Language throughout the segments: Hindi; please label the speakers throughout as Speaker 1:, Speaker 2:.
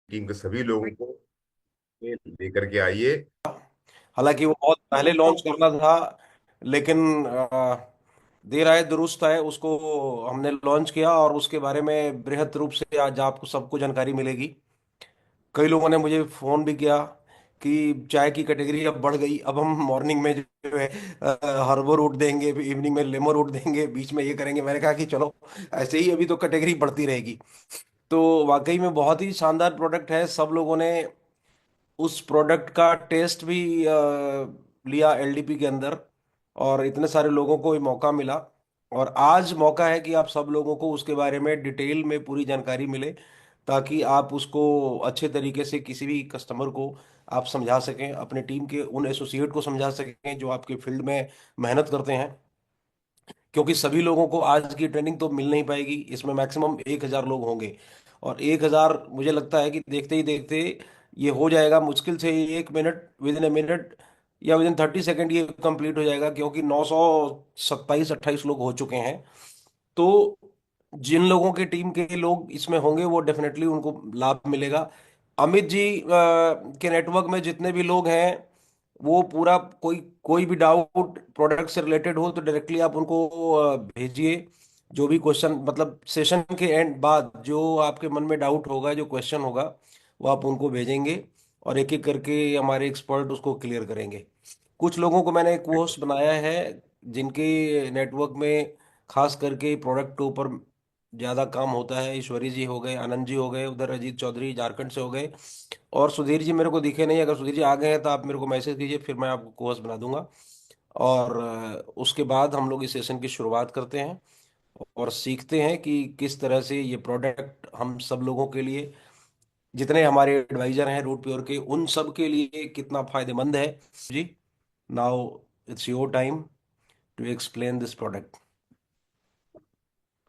Speaker 1: टीम के सभी लोगों को लेकर के आइए।
Speaker 2: हालांकि वो बहुत पहले लॉन्च करना था, लेकिन देर आए दुरुस्त आए, उसको हमने लॉन्च किया और उसके बारे में बृहद रूप से आज आपको सबको जानकारी मिलेगी। कई लोगों ने मुझे फोन भी किया कि चाय की कैटेगरी अब बढ़ गई, अब हम मॉर्निंग में जो है हर्बो रूट देंगे, इवनिंग में लेमो रूट देंगे, बीच में ये करेंगे। मैंने कहा कि चलो ऐसे ही अभी तो कैटेगरी बढ़ती रहेगी। तो वाकई में बहुत ही शानदार प्रोडक्ट है। सब लोगों ने उस प्रोडक्ट का टेस्ट भी लिया एलडीपी के अंदर, और इतने सारे लोगों को ये मौका मिला। और आज मौका है कि आप सब लोगों को उसके बारे में डिटेल में पूरी जानकारी मिले, ताकि आप उसको अच्छे तरीके से किसी भी कस्टमर को आप समझा सकें, अपने टीम के उन एसोसिएट को समझा सकें जो आपके फील्ड में मेहनत करते हैं। क्योंकि सभी लोगों को आज की ट्रेनिंग तो मिल नहीं पाएगी, इसमें मैक्सिमम 1,000 लोग होंगे। और 1,000 मुझे लगता है कि देखते ही देखते ये हो जाएगा मुश्किल से 1 minute, with in a minute या विद इन 30 सेकेंड ये कंप्लीट हो जाएगा, क्योंकि 927-28 लोग हो चुके हैं। तो जिन लोगों के टीम के लोग इसमें होंगे वो डेफिनेटली उनको लाभ मिलेगा। अमित जी के नेटवर्क में जितने भी लोग हैं, वो पूरा, कोई कोई भी डाउट प्रोडक्ट से रिलेटेड हो तो डायरेक्टली आप उनको भेजिए। जो भी क्वेश्चन, मतलब सेशन के एंड बाद जो आपके मन में डाउट होगा, जो क्वेश्चन होगा, वो आप उनको भेजेंगे और एक एक करके हमारे एक्सपर्ट उसको क्लियर करेंगे। कुछ लोगों को मैंने एक कोर्स बनाया है जिनके नेटवर्क में खास करके प्रोडक्ट के ऊपर ज़्यादा काम होता है। ईश्वरी जी हो गए, आनंद जी हो गए, उधर अजीत चौधरी झारखंड से हो गए, और सुधीर जी मेरे को दिखे नहीं। अगर सुधीर जी आ गए हैं तो आप मेरे को मैसेज कीजिए, फिर मैं आपको कोर्स बना दूंगा। और उसके बाद हम लोग इस सेशन की शुरुआत करते हैं और सीखते हैं कि किस तरह से ये प्रोडक्ट हम सब लोगों के लिए, जितने हमारे एडवाइजर हैं रूट प्योर के, उन सब के लिए कितना फायदेमंद है। जी, now it's your time to explain this product.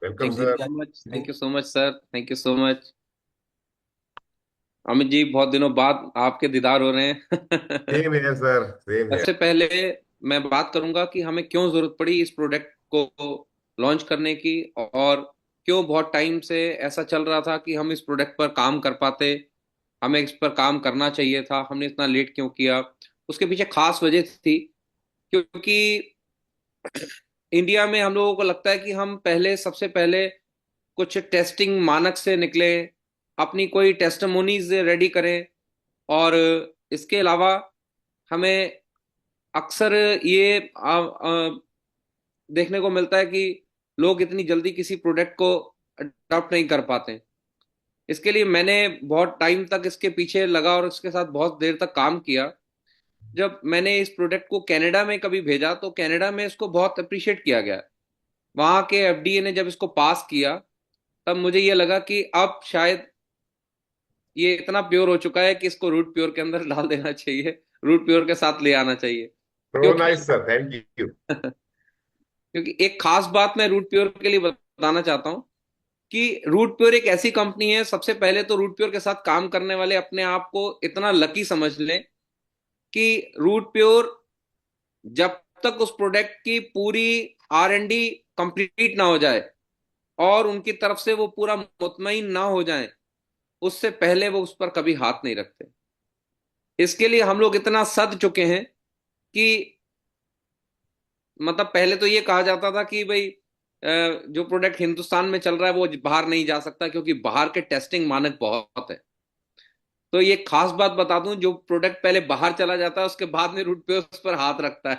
Speaker 1: Welcome
Speaker 2: Jagdeep
Speaker 1: sir.
Speaker 2: जी,
Speaker 1: सेम
Speaker 2: जी।
Speaker 3: Thank you so much sir, thank you so much. Amit ji, बहुत दिनों बाद आपके दीदार हो रहे हैं।
Speaker 1: है सर, सेम है।
Speaker 3: सबसे पहले मैं बात करूंगा कि हमें क्यों जरूरत पड़ी इस प्रोडक्ट को लॉन्च करने की, और क्यों बहुत टाइम से ऐसा चल रहा था कि हम इस प्रोडक्ट पर काम कर पाते। हमें इस पर काम करना चाहिए था, हमने इतना लेट क्यों किया। उसके पीछे खास वजह थी, क्योंकि इंडिया में हम लोगों को लगता है कि हम पहले, सबसे पहले कुछ टेस्टिंग मानक से निकले, अपनी कोई टेस्टिमोनीज रेडी करें। और इसके अलावा हमें अक्सर ये देखने को मिलता है कि लोग इतनी जल्दी किसी प्रोडक्ट को अडॉप्ट नहीं कर पाते। इसके लिए मैंने बहुत टाइम तक इसके पीछे लगा और इसके साथ बहुत देर तक काम किया। जब मैंने इस प्रोडक्ट को कनाडा में कभी भेजा तो कनाडा में इसको बहुत अप्रिशिएट किया गया। वहां के एफडीए ने जब इसको पास किया, तब मुझे ये लगा कि अब शायद ये इतना प्योर हो चुका है कि इसको रूट प्योर के अंदर डाल देना चाहिए, रूट प्योर के साथ ले आना चाहिए।
Speaker 1: तो
Speaker 3: क्योंकि
Speaker 1: नाइस सर, थैंक यू।
Speaker 3: क्योंकि एक खास बात मैं रूट प्योर के लिए बताना चाहता हूं कि रूट प्योर एक ऐसी कंपनी है। सबसे पहले तो रूट प्योर के साथ काम करने वाले अपने आप को इतना लकी समझ लें कि रूट प्योर, जब तक उस प्रोडक्ट की पूरी R&D कंप्लीट ना हो जाए और उनकी तरफ से वो पूरा मुतमईन ना हो जाए, उससे पहले वो उस पर कभी हाथ नहीं रखते। इसके लिए हम लोग इतना सद चुके हैं कि, मतलब पहले तो ये कहा जाता था कि भाई जो प्रोडक्ट हिंदुस्तान में चल रहा है वो बाहर नहीं जा सकता, क्योंकि बाहर के टेस्टिंग मानक बहुत है। तो ये खास बात बता दूं, जो प्रोडक्ट पहले बाहर चला जाता है उसके बाद में रूट पे उस पर हाथ रखता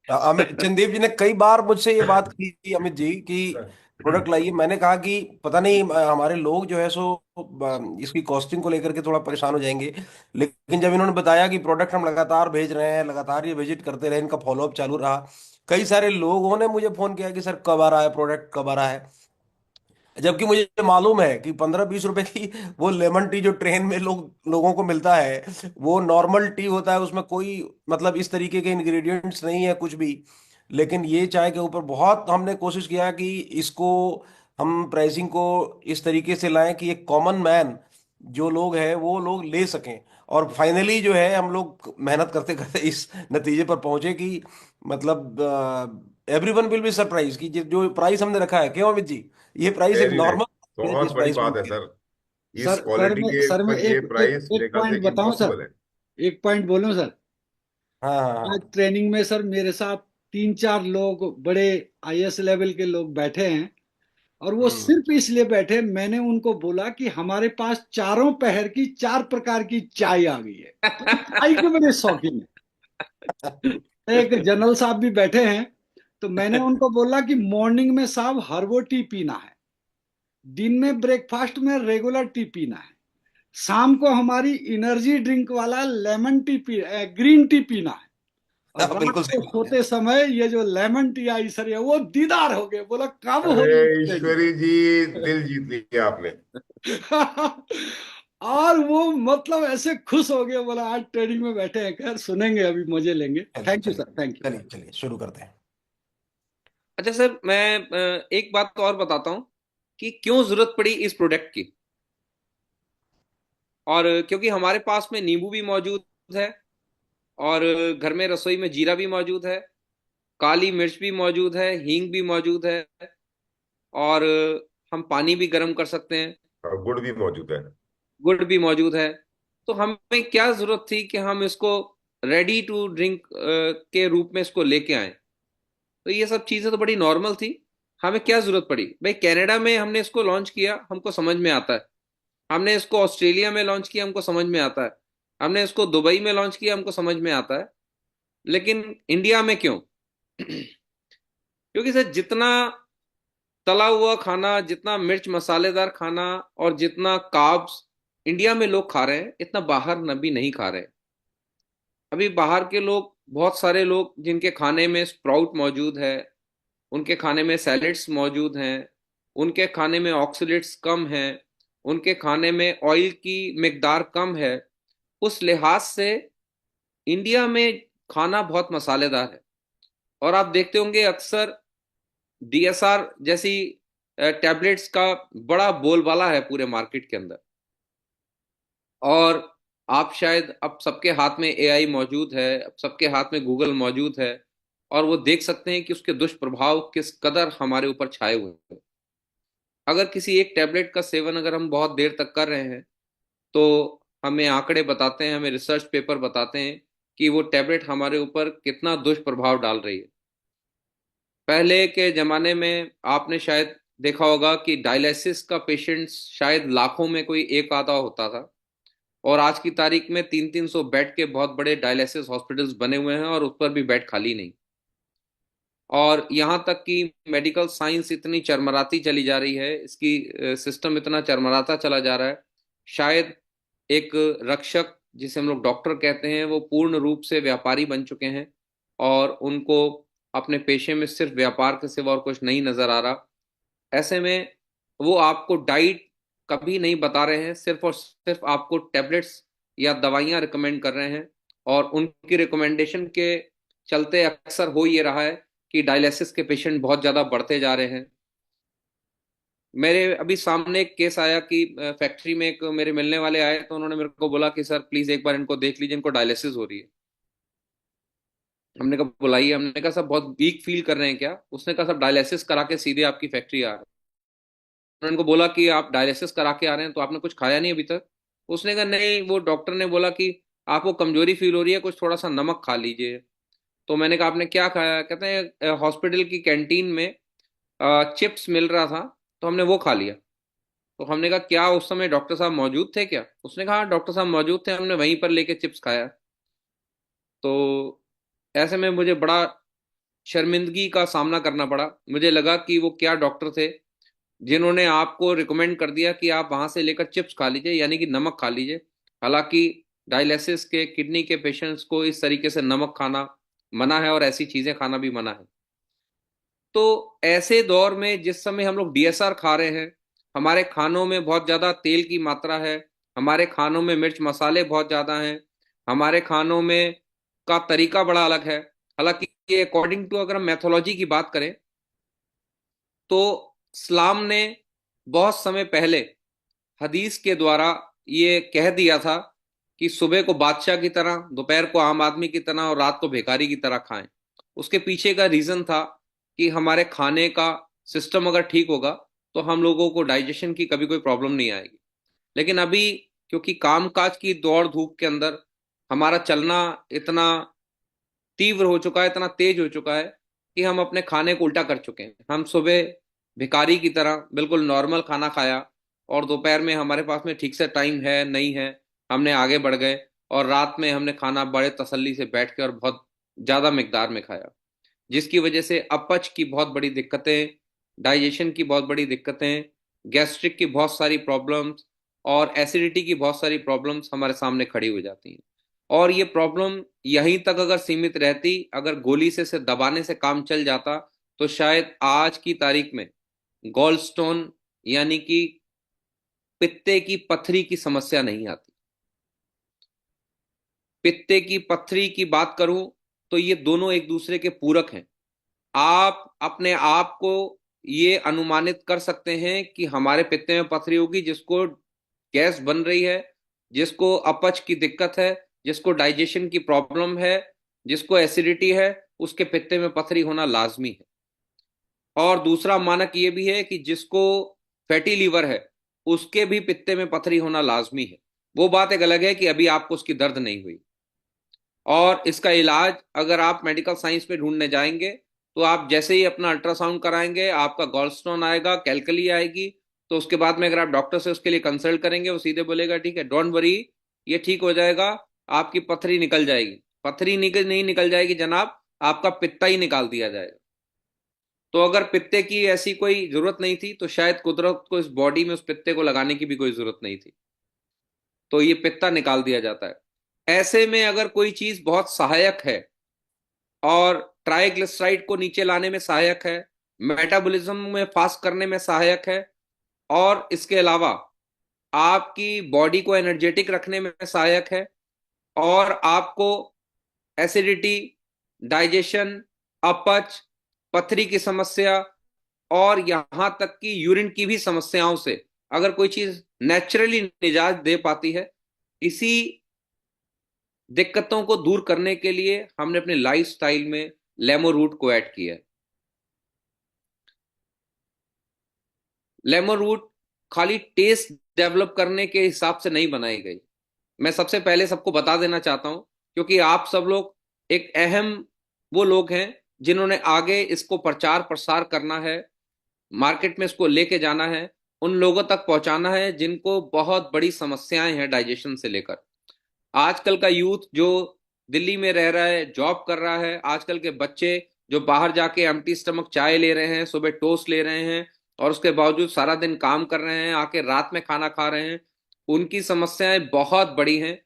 Speaker 2: अमित
Speaker 3: है।
Speaker 2: चंदीप जी ने कई बार मुझसे ये बात की थी, अमित जी, कि प्रोडक्ट लाइए। मैंने कहा कि पता नहीं हमारे लोग जो है सो इसकी कॉस्टिंग को लेकर के थोड़ा परेशान हो जाएंगे। लेकिन जब इन्होंने बताया कि प्रोडक्ट हम लगातार भेज रहे हैं, लगातार ये विजिट करते रहे, इनका फॉलोअप चालू रहा, कई सारे लोगों ने मुझे फोन किया कि सर कब आ रहा है प्रोडक्ट, कब आ रहा है। जबकि मुझे मालूम है कि 15-20 रुपए की वो लेमन टी जो ट्रेन में लोगों को मिलता है, वो नॉर्मल टी होता है, उसमें कोई मतलब इस तरीके के इंग्रेडिएंट्स नहीं है कुछ भी। लेकिन ये चाय के ऊपर बहुत हमने कोशिश किया कि इसको हम प्राइसिंग को इस तरीके से लाएं कि एक कॉमन मैन जो लोग हैं वो लोग ले सकें। और फाइनली जो है हम लोग मेहनत करते करते इस नतीजे पर पहुंचे कि मतलब एवरीवन विल बी सरप्राइज कि जो प्राइस हमने रखा है, क्यों अमित जी, ये प्राइस एक
Speaker 1: वेरी नाइस।
Speaker 2: नॉर्मल
Speaker 1: बहुत
Speaker 2: इस
Speaker 1: बड़ी
Speaker 2: प्राइस में
Speaker 1: बात है
Speaker 2: मिलेगा।
Speaker 1: सर। इस क्वालिटी के
Speaker 4: सर मैं
Speaker 1: पर ये
Speaker 4: एक एक
Speaker 1: प्राइस
Speaker 4: एक
Speaker 1: मेरे ख्याल से
Speaker 4: पॉइंट बताऊं सर,
Speaker 1: इम्पॉसिबल है।
Speaker 4: एक पॉइंट बोलूं सर।
Speaker 2: हाँ हाँ
Speaker 4: आज
Speaker 2: हाँ।
Speaker 4: ट्रेनिंग में सर मेरे साथ तीन चार लोग बड़े आईएएस लेवल के लोग बैठे हैं, और वो
Speaker 2: हम्म।
Speaker 4: सिर्फ इसलिए बैठे, मैंने उनको बोला कि हमारे पास चारों पहर की चार प्रकार की चाय आ गई है, तो वो चाय के बड़े शौकीन है। एक जनरल साहब भी बैठे हैं, तो मैंने उनको बोला कि मॉर्निंग में साहब हर्बो टी पीना है, दिन में ब्रेकफास्ट में रेगुलर टी पीना है, शाम को हमारी एनर्जी ड्रिंक वाला लेमन टी ग्रीन टी पीना है, और रात
Speaker 2: बिल्कुल
Speaker 4: को
Speaker 2: सही बात है।
Speaker 4: सोते समय ये जो लेमन टी आई सर, ये वो दीदार हो गए। बोला कब
Speaker 1: अरे
Speaker 4: होगी
Speaker 1: ईश्वरी
Speaker 4: ट्रेनिंग?
Speaker 1: जी, दिल जीत लिया आपने।
Speaker 4: और वो मतलब ऐसे खुश हो गए, बोला आज ट्रेनिंग में बैठे हैं, खैर सुनेंगे, अभी मजे लेंगे।
Speaker 2: चलिए
Speaker 4: थैंक यू
Speaker 2: चलिए।
Speaker 4: Sir, thank you.
Speaker 2: चलिए चलिए शुरू करते हैं।
Speaker 3: अच्छा सर, मैं एक बात और बताता हूँ कि क्यों जरूरत पड़ी इस प्रोडक्ट की। और क्योंकि हमारे पास में नींबू भी मौजूद है, और घर में रसोई में जीरा भी मौजूद है, काली मिर्च भी मौजूद है, हींग भी मौजूद है, और हम पानी भी गर्म कर सकते हैं,
Speaker 1: और गुड़ भी मौजूद है।
Speaker 3: गुड़ भी मौजूद है। तो हमें क्या जरूरत थी कि हम इसको रेडी टू ड्रिंक के रूप में इसको लेके आए। तो ये सब चीजें तो बड़ी नॉर्मल थी। हमें क्या जरूरत पड़ी भाई, कनाडा में हमने इसको लॉन्च किया, हमको समझ में आता है। हमने इसको ऑस्ट्रेलिया में लॉन्च किया, हमको समझ में आता है। हमने इसको दुबई में लॉन्च किया, हमको समझ में आता है। लेकिन इंडिया में क्यों? क्योंकि सर, जितना तला हुआ खाना, जितना मिर्च मसालेदार खाना, और जितना कार्ब्स इंडिया में लोग खा रहे हैं, इतना बाहर न भी नहीं खा रहे हैं। अभी बाहर के लोग, बहुत सारे लोग जिनके खाने में स्प्राउट मौजूद है, उनके खाने में सैलेड्स मौजूद हैं, उनके खाने में ऑक्सीडेंट्स कम हैं, उनके खाने में ऑयल की मिकदार कम है। उस लिहाज से इंडिया में खाना बहुत मसालेदार है। और आप देखते होंगे अक्सर डीएसआर जैसी टैबलेट्स का बड़ा बोलबाला है पूरे मार्केट के अंदर। और आप शायद, अब सबके हाथ में एआई मौजूद है, अब सबके हाथ में गूगल मौजूद है, और वो देख सकते हैं कि उसके दुष्प्रभाव किस कदर हमारे ऊपर छाए हुए हैं। अगर किसी एक टैबलेट का सेवन अगर हम बहुत देर तक कर रहे हैं, तो हमें आंकड़े बताते हैं, हमें रिसर्च पेपर बताते हैं कि वो टैबलेट हमारे ऊपर कितना दुष्प्रभाव डाल रही है। पहले के जमाने में आपने शायद देखा होगा कि डायलिसिस का पेशेंट्स शायद लाखों में कोई एक आधा होता था, और आज की तारीख में 300-300 बेड के बहुत बड़े डायलिसिस हॉस्पिटल्स बने हुए हैं, और उस पर भी बेड खाली नहीं। और यहाँ तक कि मेडिकल साइंस इतनी चरमराती चली जा रही है, इसकी सिस्टम इतना चरमराता चला जा रहा है, शायद एक रक्षक जिसे हम लोग डॉक्टर कहते हैं, वो पूर्ण रूप से व्यापारी बन चुके हैं, और उनको अपने पेशे में सिर्फ व्यापार के सिवा और कुछ नहीं नजर आ रहा। ऐसे में वो आपको डाइट कभी नहीं बता रहे हैं, सिर्फ और सिर्फ आपको टैबलेट्स या दवाइयाँ रिकमेंड कर रहे हैं। और उनकी रिकमेंडेशन के चलते अक्सर हो ये रहा है कि डायलिसिस के पेशेंट बहुत ज़्यादा बढ़ते जा रहे हैं। मेरे अभी सामने एक केस आया कि फैक्ट्री में एक मेरे मिलने वाले आए, तो उन्होंने मेरे को बोला कि सर प्लीज एक बार इनको देख लीजिए, इनको डायलिसिस हो रही है। हमने कहा बुलाइए। हमने कहा सब बहुत वीक फील कर रहे हैं क्या? उसने कहा सब डायलिसिस करा के सीधे आपकी फैक्ट्री आ रहे हैं। उन्होंने उनको बोला कि आप डायलिसिस करा के आ रहे हैं तो आपने कुछ खाया नहीं अभी तक? उसने कहा नहीं, वो डॉक्टर ने बोला कि आपको कमजोरी फील हो रही है, कुछ थोड़ा सा नमक खा लीजिए। तो मैंने कहा आपने क्या खाया? कहते हैं हॉस्पिटल की कैंटीन में चिप्स मिल रहा था, तो हमने वो खा लिया। तो हमने कहा क्या उस समय डॉक्टर साहब मौजूद थे क्या? उसने कहा हाँ, डॉक्टर साहब मौजूद थे, हमने वहीं पर लेके चिप्स खाया। तो ऐसे में मुझे बड़ा शर्मिंदगी का सामना करना पड़ा। मुझे लगा कि वो क्या डॉक्टर थे जिन्होंने आपको रिकमेंड कर दिया कि आप वहां से लेकर चिप्स खा लीजिए, यानी कि नमक खा लीजिए। हालांकि डायलिसिस के, किडनी के पेशेंट्स को इस तरीके से नमक खाना मना है, और ऐसी चीजें खाना भी मना है। तो ऐसे दौर में जिस समय हम लोग डीएसआर खा रहे हैं, हमारे खानों में बहुत ज्यादा तेल की मात्रा है, हमारे खानों में मिर्च मसाले बहुत ज्यादा हैं, हमारे खानों में का तरीका बड़ा अलग है। हालांकि ये अकॉर्डिंग टू, अगर हम मैथोलॉजी की बात करें, तो इस्लाम ने बहुत समय पहले हदीस के द्वारा ये कह दिया था कि सुबह को बादशाह की तरह, दोपहर को आम आदमी की तरह, और रात को भिखारी की तरह खाएं। उसके पीछे का रीजन था कि हमारे खाने का सिस्टम अगर ठीक होगा, तो हम लोगों को डाइजेशन की कभी कोई प्रॉब्लम नहीं आएगी। लेकिन अभी क्योंकि कामकाज की दौड़ धूप के अंदर हमारा चलना इतना तीव्र हो चुका है, इतना तेज हो चुका है कि हम अपने खाने को उल्टा कर चुके हैं। हम सुबह भिखारी की तरह बिल्कुल नॉर्मल खाना खाया, और दोपहर में हमारे पास में ठीक से टाइम है नहीं है, हमने आगे बढ़ गए, और रात में हमने खाना बड़े तसल्ली से बैठ के और बहुत ज्यादा मिकदार में खाया, जिसकी वजह से अपच की बहुत बड़ी दिक्कतें, डाइजेशन की बहुत बड़ी दिक्कतें, गैस्ट्रिक की बहुत सारी प्रॉब्लम्स और एसिडिटी की बहुत सारी प्रॉब्लम्स हमारे सामने खड़ी हो जाती हैं। और ये प्रॉब्लम यहीं तक अगर सीमित रहती, अगर गोली से दबाने से काम चल जाता, तो शायद आज की तारीख में गॉल स्टोन यानी कि पित्ते की पथरी की समस्या नहीं आती। पित्ते की पथरी की बात करूं तो ये दोनों एक दूसरे के पूरक हैं। आप अपने आप को ये अनुमानित कर सकते हैं कि हमारे पित्ते में पथरी होगी, जिसको गैस बन रही है, जिसको अपच की दिक्कत है, जिसको डाइजेशन की प्रॉब्लम है, जिसको एसिडिटी है, उसके पित्ते में पथरी होना लाजमी है। और दूसरा मानक ये भी है कि जिसको फैटी लीवर है, उसके भी पित्ते में पथरी होना लाजमी है। वो बात एक अलग है कि अभी आपको उसकी दर्द नहीं हुई। और इसका इलाज अगर आप मेडिकल साइंस में ढूंढने जाएंगे, तो आप जैसे ही अपना अल्ट्रासाउंड कराएंगे, आपका गॉलस्टोन आएगा, कैलकली आएगी, तो उसके बाद में अगर आप डॉक्टर से उसके लिए कंसल्ट करेंगे, वो सीधे बोलेगा ठीक है, डोंट वरी, ये ठीक हो जाएगा, आपकी पथरी निकल जाएगी। पथरी नहीं निकल जाएगी जनाब, आपका पित्ता ही निकाल दिया जाएगा। तो अगर पित्ते की ऐसी कोई जरूरत नहीं थी, तो शायद कुदरत को इस बॉडी में उस पित्ते को लगाने की भी कोई जरूरत नहीं थी। तो ये पित्ता निकाल दिया जाता है। ऐसे में अगर कोई चीज बहुत सहायक है और ट्राइग्लिसराइड को नीचे लाने में सहायक है, मेटाबॉलिज्म में फास्ट करने में सहायक है, और इसके अलावा आपकी बॉडी को एनर्जेटिक रखने में सहायक है, और आपको एसिडिटी, डाइजेशन, अपच, पथरी की समस्या और यहां तक कि यूरिन की भी समस्याओं से अगर कोई चीज नेचुरली निजात दे पाती है, इसी दिक्कतों को दूर करने के लिए हमने अपने लाइफस्टाइल में लेमो रूट को ऐड किया है। लेमन रूट खाली टेस्ट डेवलप करने के हिसाब से नहीं बनाई गई। मैं सबसे पहले सबको बता देना चाहता हूं, क्योंकि आप सब लोग एक अहम वो लोग हैं जिन्होंने आगे इसको प्रचार प्रसार करना है, मार्केट में इसको लेके जाना है, उन लोगों तक पहुंचाना है जिनको बहुत बड़ी समस्याएं हैं डाइजेशन से लेकर। आजकल का यूथ जो दिल्ली में रह रहा है, जॉब कर रहा है, आजकल के बच्चे जो बाहर जाके एम्प्टी स्टमक चाय ले रहे हैं, सुबह टोस्ट ले रहे हैं, और उसके बावजूद सारा दिन काम कर रहे हैं, आके रात में खाना खा रहे हैं, उनकी समस्याएं बहुत बड़ी हैं।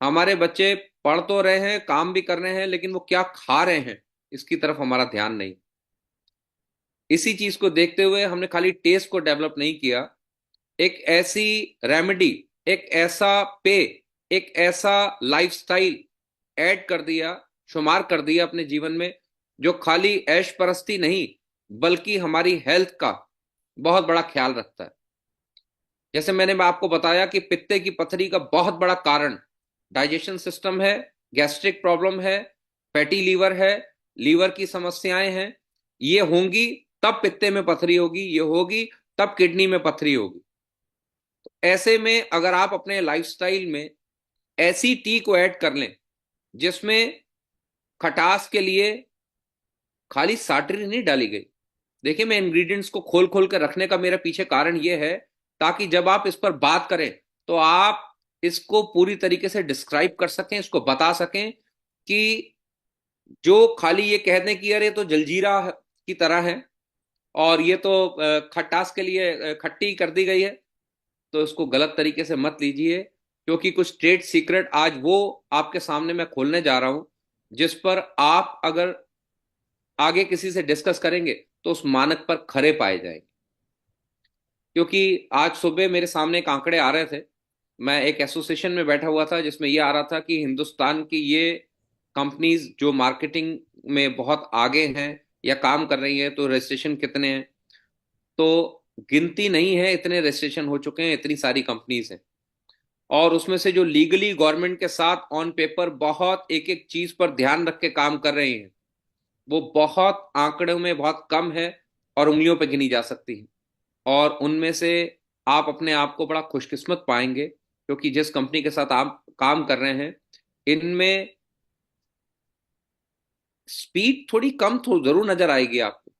Speaker 3: हमारे बच्चे पढ़ तो रहे हैं, काम भी कर रहे हैं, लेकिन वो क्या खा रहे हैं इसकी तरफ हमारा ध्यान नहीं। इसी चीज को देखते हुए हमने खाली टेस्ट को डेवलप नहीं किया, एक ऐसी रेमेडी, एक ऐसा पे, एक ऐसा लाइफस्टाइल ऐड कर दिया, शुमार कर दिया अपने जीवन में, जो खाली ऐश परस्ती नहीं बल्कि हमारी हेल्थ का बहुत बड़ा ख्याल रखता है। जैसे मैंने आपको बताया कि पित्ते की पथरी का बहुत बड़ा कारण डाइजेशन सिस्टम है, गैस्ट्रिक प्रॉब्लम है, फैटी लीवर है, लीवर की समस्याएं हैं। ये होंगी तब पित्ते में पथरी होगी, ये होगी तब किडनी में पथरी होगी। तो ऐसे में अगर आप अपने लाइफस्टाइल में ऐसी टी को ऐड कर लें जिसमें खटास के लिए खाली साटरी नहीं डाली गई। देखिए, मैं इंग्रेडिएंट्स को खोल खोल कर रखने का मेरा पीछे कारण यह है ताकि जब आप इस पर बात करें तो आप इसको पूरी तरीके से डिस्क्राइब कर सकें, इसको बता सकें कि जो खाली ये कह दें कि यार ये तो जलजीरा की तरह है और ये तो खटास के लिए खट्टी कर दी गई है, तो इसको गलत तरीके से मत लीजिए, क्योंकि कुछ ट्रेड सीक्रेट आज वो आपके सामने मैं खोलने जा रहा हूं जिस पर आप अगर आगे किसी से डिस्कस करेंगे तो उस मानक पर खरे पाए जाएंगे। क्योंकि आज सुबह मेरे सामने एक आंकड़े आ रहे थे, मैं एक एसोसिएशन में बैठा हुआ था जिसमें ये आ रहा था कि हिंदुस्तान की ये कंपनीज जो मार्केटिंग में बहुत आगे हैं या काम कर रही है, तो रजिस्ट्रेशन कितने हैं, तो गिनती नहीं है, इतने रजिस्ट्रेशन हो चुके हैं, इतनी सारी कंपनीज हैं। और उसमें से जो लीगली गवर्नमेंट के साथ ऑन पेपर बहुत एक एक चीज पर ध्यान रख के काम कर रही हैं, वो बहुत आंकड़ों में बहुत कम है और उंगलियों पे गिनी जा सकती है। और उनमें से आप अपने आप को बड़ा खुशकिस्मत पाएंगे, क्योंकि जिस कंपनी के साथ आप काम कर रहे हैं इनमें स्पीड थोड़ी कम तो जरूर नजर आएगी आपको।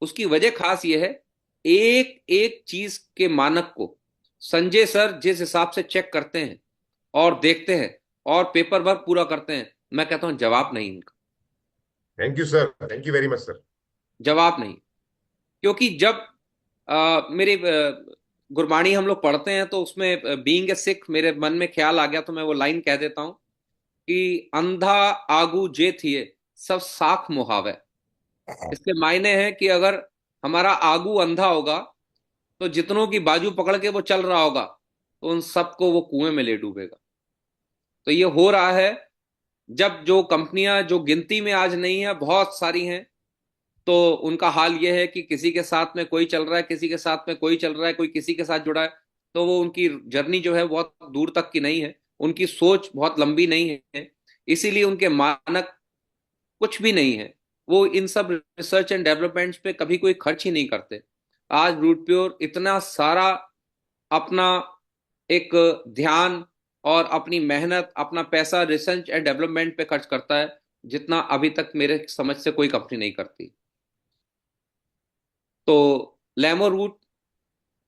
Speaker 3: उसकी वजह खास यह है, एक एक चीज के मानक को संजय सर जिस हिसाब से चेक करते हैं और देखते हैं और पेपर वर्क पूरा करते हैं, मैं कहता हूं जवाब नहीं इनका,
Speaker 1: thank you sir, thank you very much sir.
Speaker 3: जवाब नहीं। क्योंकि जब मेरी गुरबाणी हम लोग पढ़ते हैं तो उसमें बीइंग ए सिख मेरे मन में ख्याल आ गया, तो मैं वो लाइन कह देता हूं कि अंधा आगू जे थिए सब साख मुहावे। इसके मायने हैं कि अगर हमारा आगू अंधा होगा तो जितनों की बाजू पकड़ के वो चल रहा होगा तो उन सबको वो कुएं में ले डूबेगा। तो ये हो रहा है। जब जो कंपनियां जो गिनती में आज नहीं है बहुत सारी हैं, तो उनका हाल ये है कि किसी के साथ में कोई चल रहा है, किसी के साथ में कोई चल रहा है, कोई किसी के साथ जुड़ा है, तो वो उनकी जर्नी जो है बहुत दूर तक की नहीं है, उनकी सोच बहुत लंबी नहीं है, इसीलिए उनके मानक कुछ भी नहीं है। वो इन सब रिसर्च एंड डेवलपमेंट्स पे कभी कोई खर्च ही नहीं करते। आज रूट प्योर इतना सारा अपना एक ध्यान और अपनी मेहनत, अपना पैसा रिसर्च एंड डेवलपमेंट पे खर्च करता है जितना अभी तक मेरे समझ से कोई कंपनी नहीं करती। तो लेमो रूट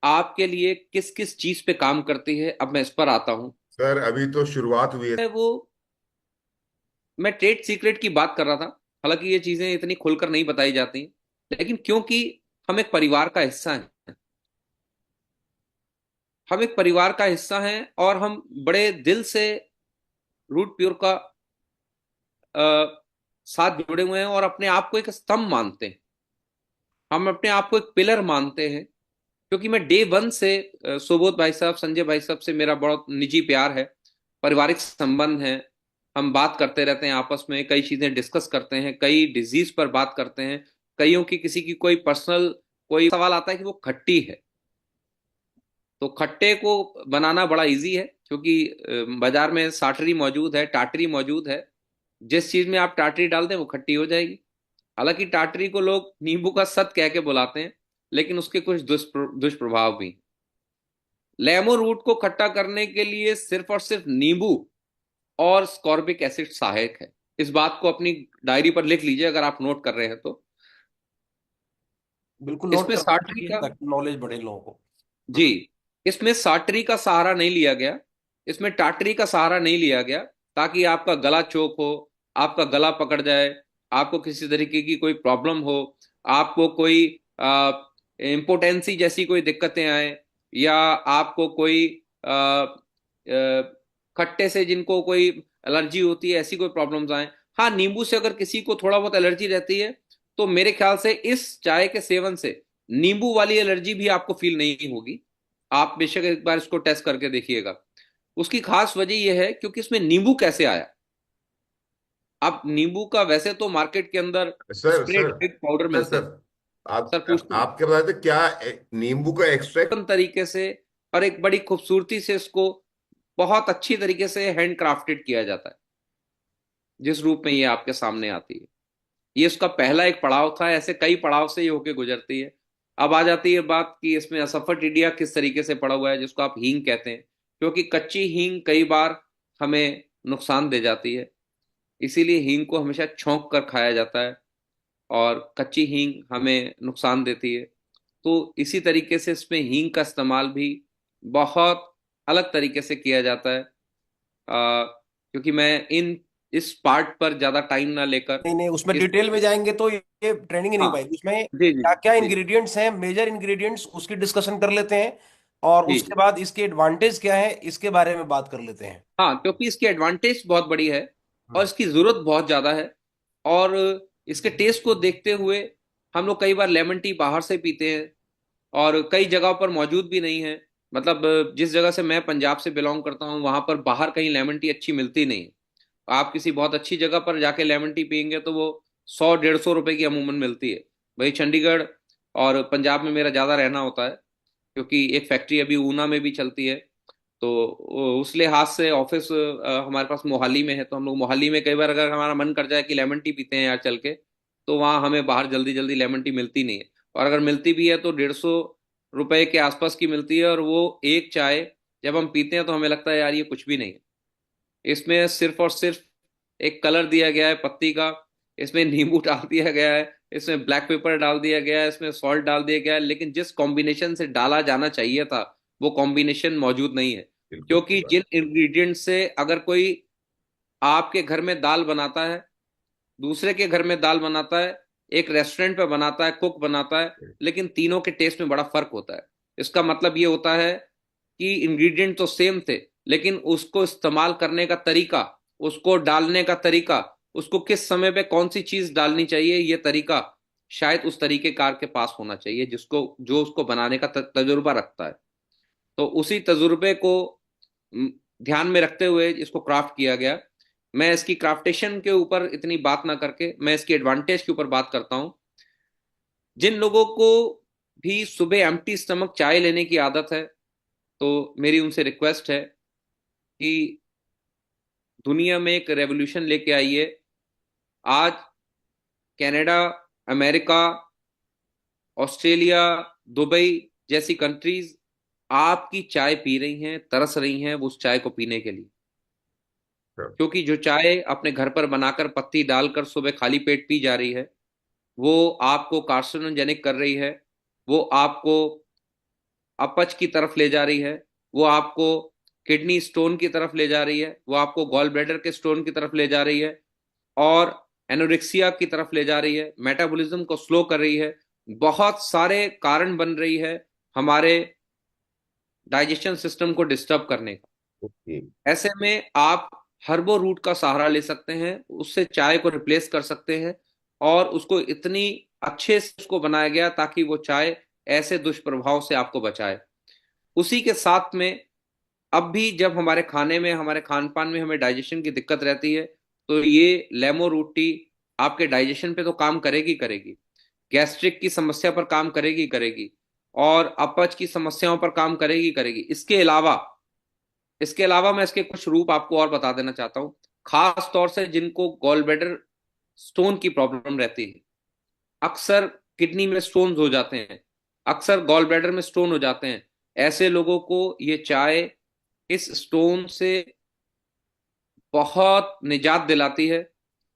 Speaker 3: आपके लिए किस किस चीज पे काम करती है, अब मैं इस पर आता हूं।
Speaker 1: सर अभी तो शुरुआत हुई है।
Speaker 3: वो मैं ट्रेड सीक्रेट की बात कर रहा था, हालांकि ये चीजें इतनी खुलकर नहीं बताई जाती, लेकिन क्योंकि हम एक परिवार का हिस्सा हैं, हम एक परिवार का हिस्सा हैं और हम बड़े दिल से रूट प्योर का साथ जुड़े हुए हैं और अपने आप को एक स्तंभ मानते हैं, हम अपने आप को एक पिलर मानते हैं। क्योंकि मैं डे वन से सुबोध भाई साहब, संजय भाई साहब से मेरा बहुत निजी प्यार है, पारिवारिक संबंध है, हम बात करते रहते हैं आपस में, कई चीजें डिस्कस करते हैं, कई डिजीज पर बात करते हैं, कईयों की किसी की कोई पर्सनल कोई सवाल आता है कि वो खट्टी है, तो खट्टे को बनाना बड़ा इजी है, क्योंकि बाजार में साटरी मौजूद है, टाटरी मौजूद है, जिस चीज में आप टाटरी डाल दें वो खट्टी हो जाएगी। हालांकि टाटरी को लोग नींबू का सत कह के बुलाते हैं, लेकिन उसके कुछ दुष्प्रभाव भी। लेमो रूट को खट्टा करने के लिए सिर्फ और सिर्फ नींबू और स्कॉर्बिक एसिड सहायक है। इस बात को अपनी डायरी पर लिख लीजिए अगर आप नोट कर रहे हैं तो।
Speaker 2: बिल्कुल नोट
Speaker 3: इसमें
Speaker 2: करना
Speaker 3: साटरी
Speaker 2: चाहिए
Speaker 3: का,
Speaker 2: ताकि नॉलेज बढ़े लोगों को।
Speaker 3: जी, इसमें साटरी का सहारा नहीं लिया गया, इसमें टाटरी का सहारा नहीं लिया गया ताकि आपका गला चोक हो, आपका गला पकड़ जाए, आपको किसी तरीके की कोई प्रॉब्लम हो, आपको कोई इम्पोटेंसी जैसी कोई दिक्कतें आए, या आपको कोई खट्टे से जिनको कोई एलर्जी होती है ऐसी कोई प्रॉब्लम्स आए। हाँ, नींबू से अगर किसी को थोड़ा बहुत एलर्जी रहती है तो मेरे ख्याल से इस चाय के सेवन से नींबू वाली एलर्जी भी आपको फील नहीं होगी। आप बेशक एक बार इसको टेस्ट करके देखिएगा। उसकी खास वजह यह है क्योंकि इसमें नींबू कैसे आया। अब नींबू का वैसे तो मार्केट के अंदर
Speaker 1: sir
Speaker 3: spray
Speaker 1: sir
Speaker 3: powder
Speaker 1: sir
Speaker 3: मिलते हैं।
Speaker 1: सर आप
Speaker 3: सर पूछते हैं
Speaker 1: आप क्या बताए थे, क्या नींबू का एक्सट्रैक्ट?
Speaker 3: तरीके से और एक बड़ी खूबसूरती से इसको बहुत अच्छी तरीके से हैंड क्राफ्टेड किया जाता है, जिस रूप में ये आपके सामने आती है। ये उसका पहला एक पड़ाव था, ऐसे कई पड़ाव से ये होके गुजरती है। अब आ जाती है बात कि इसमें असफेटिडिया किस तरीके से पड़ा हुआ है, जिसको आप हींग कहते हैं, क्योंकि कच्ची हींग कई बार हमें नुकसान दे जाती है, इसीलिए हींग को हमेशा छौंक कर खाया जाता है और कच्ची हींग हमें नुकसान देती है। तो इसी तरीके से इसमें हींग का इस्तेमाल भी बहुत अलग तरीके से किया जाता है। क्योंकि मैं इस पार्ट पर ज्यादा टाइम ना लेकर
Speaker 2: नहीं नहीं, उसमें
Speaker 3: इस,
Speaker 2: डिटेल में जाएंगे तो ये ट्रेनिंग ही नहीं हो
Speaker 3: हाँ,
Speaker 2: पाएगी। उसमें
Speaker 3: जी जी
Speaker 2: क्या क्या
Speaker 3: जी
Speaker 2: इंग्रेडिएंट्स हैं, मेजर इंग्रेडिएंट्स, उसकी डिस्कशन कर लेते हैं, और
Speaker 3: जी
Speaker 2: उसके
Speaker 3: जी।
Speaker 2: बाद इसके एडवांटेज क्या है इसके बारे में बात कर लेते हैं।
Speaker 3: हाँ, क्योंकि इसकी एडवांटेज बहुत बड़ी है और
Speaker 2: हम्म।
Speaker 3: इसकी जरूरत बहुत ज्यादा है। और इसके टेस्ट को देखते हुए हम लोग कई बार लेमन टी बाहर से पीते हैं और कई जगहों पर मौजूद भी नहीं है। मतलब जिस जगह से मैं पंजाब से बिलोंग करता हूँ वहां पर बाहर कहीं लेमन टी अच्छी मिलती नहीं है। आप किसी बहुत अच्छी जगह पर जाके लेमन टी पियेंगे तो वो 100-150 रुपए की अमूमन मिलती है। वही चंडीगढ़ और पंजाब में मेरा ज्यादा रहना होता है, क्योंकि एक फैक्ट्री अभी ऊना में भी चलती है। तो उस लिहाज से ऑफिस हमारे पास मोहाली में है, तो हम लोग मोहाली में कई बार अगर हमारा मन कर जाए कि लेमन टी पीते हैं यार चल के, तो वहाँ हमें बाहर जल्दी जल्दी लेमन टी मिलती नहीं है, और अगर मिलती भी है तो 150 रुपए के आसपास की मिलती है, और वो एक चाय जब हम पीते हैं तो हमें लगता है यार ये कुछ भी नहीं है। इसमें सिर्फ और सिर्फ एक कलर दिया गया है पत्ती का, इसमें नींबू डाल दिया गया है, इसमें ब्लैक पेपर डाल दिया गया है, इसमें सॉल्ट डाल दिया गया है, लेकिन जिस कॉम्बिनेशन से डाला जाना चाहिए था वो कॉम्बिनेशन मौजूद नहीं है।
Speaker 1: बिल्कुल सही
Speaker 3: क्योंकि
Speaker 1: बात।
Speaker 3: जिन इंग्रेडिएंट से अगर कोई आपके घर में दाल बनाता है, दूसरे के घर में दाल बनाता है, एक रेस्टोरेंट पे बनाता है, कुक बनाता है, लेकिन तीनों के टेस्ट में बड़ा फर्क होता है। इसका मतलब ये होता है कि इंग्रेडिएंट तो सेम थे, लेकिन उसको इस्तेमाल करने का तरीका, उसको डालने का तरीका, उसको किस समय पे कौन सी चीज डालनी चाहिए, ये तरीका शायद उस तरीकेकार के पास होना चाहिए जिसको जो उसको बनाने का तजुर्बा रखता है। तो उसी तजुर्बे को म, ध्यान में रखते हुए इसको क्राफ्ट किया गया। मैं इसकी क्राफ्टेशन के ऊपर इतनी बात ना करके मैं इसकी एडवांटेज के ऊपर बात करता हूं। जिन लोगों को भी सुबह एम्प्टी स्टमक चाय लेने की आदत है, तो मेरी उनसे रिक्वेस्ट है कि दुनिया में एक रेवोल्यूशन लेके आइए। आज कनाडा, अमेरिका, ऑस्ट्रेलिया, दुबई जैसी कंट्रीज आपकी चाय पी रही हैं, तरस रही हैं उस चाय को पीने के लिए।
Speaker 1: हाँ,
Speaker 3: क्योंकि जो चाय अपने घर पर बनाकर पत्ती डालकर सुबह खाली पेट पी जा रही है, वो आपको कार्सिनोजेनिक कर रही है, वो आपको अपच की तरफ ले जा रही है, वो आपको किडनी स्टोन की तरफ ले जा रही है, वो आपको गॉल ब्लैडर के स्टोन की तरफ ले जा रही है, और एनोरेक्सिया की तरफ ले जा रही है, मेटाबॉलिज्म को स्लो कर रही है, बहुत सारे कारण बन रही है हमारे डाइजेशन सिस्टम को डिस्टर्ब करने का।
Speaker 1: ओके।
Speaker 3: ऐसे में आप हर्बो रूट का सहारा ले सकते हैं, उससे चाय को रिप्लेस कर सकते हैं, और उसको इतनी अच्छे से उसको बनाया गया ताकि वो चाय ऐसे दुष्प्रभाव से आपको बचाए। उसी के साथ में अब भी जब हमारे खाने में, हमारे खान पान में हमें डाइजेशन की दिक्कत रहती है, तो ये लेमो रूट टी आपके डाइजेशन पे तो काम करेगी करेगी, गैस्ट्रिक की समस्या पर काम करेगी करेगी, और अपच की समस्याओं पर काम करेगी करेगी। इसके अलावा मैं इसके कुछ रूप आपको और बता देना चाहता हूं। खास तौर से जिनको गॉल ब्लैडर स्टोन की प्रॉब्लम रहती है, अक्सर किडनी में स्टोन्स हो जाते हैं, अक्सर गॉल ब्लैडर में स्टोन हो जाते हैं, ऐसे लोगों को ये चाय इस स्टोन से बहुत निजात दिलाती है।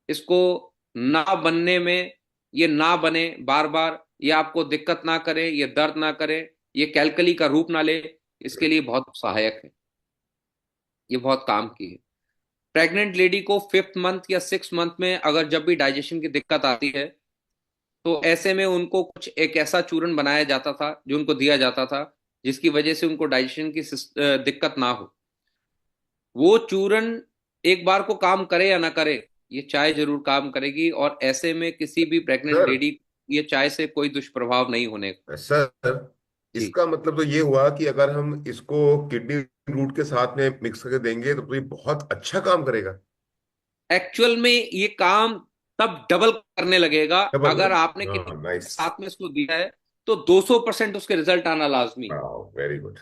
Speaker 3: इसको ना बनने में, ये ना बने बार बार, ये आपको दिक्कत ना करे, ये दर्द ना करे, ये कैलकली का रूप ना ले, इसके लिए बहुत सहायक है, ये बहुत काम की है। प्रेग्नेंट लेडी को 5th मंथ या 6th मंथ में अगर जब भी डाइजेशन की दिक्कत आती है, तो ऐसे में उनको कुछ एक ऐसा चूर्ण बनाया जाता था जो उनको दिया जाता था जिसकी वजह से उनको डाइजेशन की दिक्कत ना हो। वो चूर्ण एक बार को काम करे या ना करे, ये चाय जरूर काम करेगी, और ऐसे में किसी भी प्रेग्नेंट
Speaker 1: सर,
Speaker 3: लेडी ये चाय से कोई दुष्प्रभाव नहीं होने का।
Speaker 1: सर,
Speaker 3: जी।
Speaker 1: इसका मतलब तो ये हुआ कि अगर हम इसको किडनी रूट के साथ में मिक्स करके देंगे तो ये बहुत अच्छा काम करेगा।
Speaker 3: एक्चुअल में ये काम तब डबल करने लगेगा
Speaker 1: डबल
Speaker 3: अगर आपने
Speaker 1: ना। हाँ,
Speaker 3: किडनी के
Speaker 1: नाइस।
Speaker 3: साथ में इसको दिया है, तो 200% उसके रिजल्ट आना लाजमी,
Speaker 1: वेरी गुड।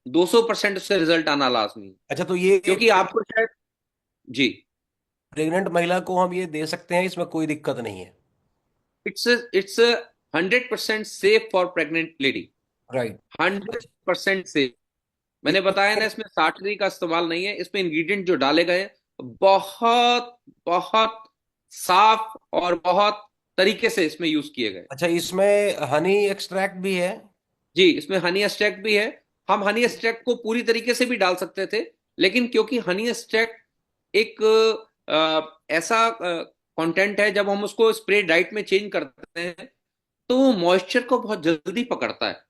Speaker 3: 200% उससे रिजल्ट आना लाजमी।
Speaker 2: अच्छा, तो ये
Speaker 3: क्योंकि आपको शायद, जी,
Speaker 2: प्रेग्नेंट महिला को हम ये दे सकते हैं, इसमें कोई दिक्कत नहीं है?
Speaker 3: It's 100% safe for pregnant lady,
Speaker 2: right.
Speaker 3: 100% safe. मैंने बताया ना, इसमें साटरी का इस्तेमाल नहीं है, इसमें इंग्रेडिएंट जो डाले गए हैं बहुत बहुत साफ और बहुत तरीके से इसमें यूज किए गए।
Speaker 2: अच्छा, इसमें हनी एक्सट्रैक्ट भी है?
Speaker 3: जी, इसमें हनी एक्सट्रैक्ट भी है। हम हनी एक्सट्रैक्ट को पूरी तरीके से भी डाल सकते थे, लेकिन क्योंकि हनी एक्सट्रैक्ट एक ऐसा कंटेंट है, जब हम उसको स्प्रे डाइट में चेंज करते हैं तो वो मॉइस्चर को बहुत जल्दी पकड़ता है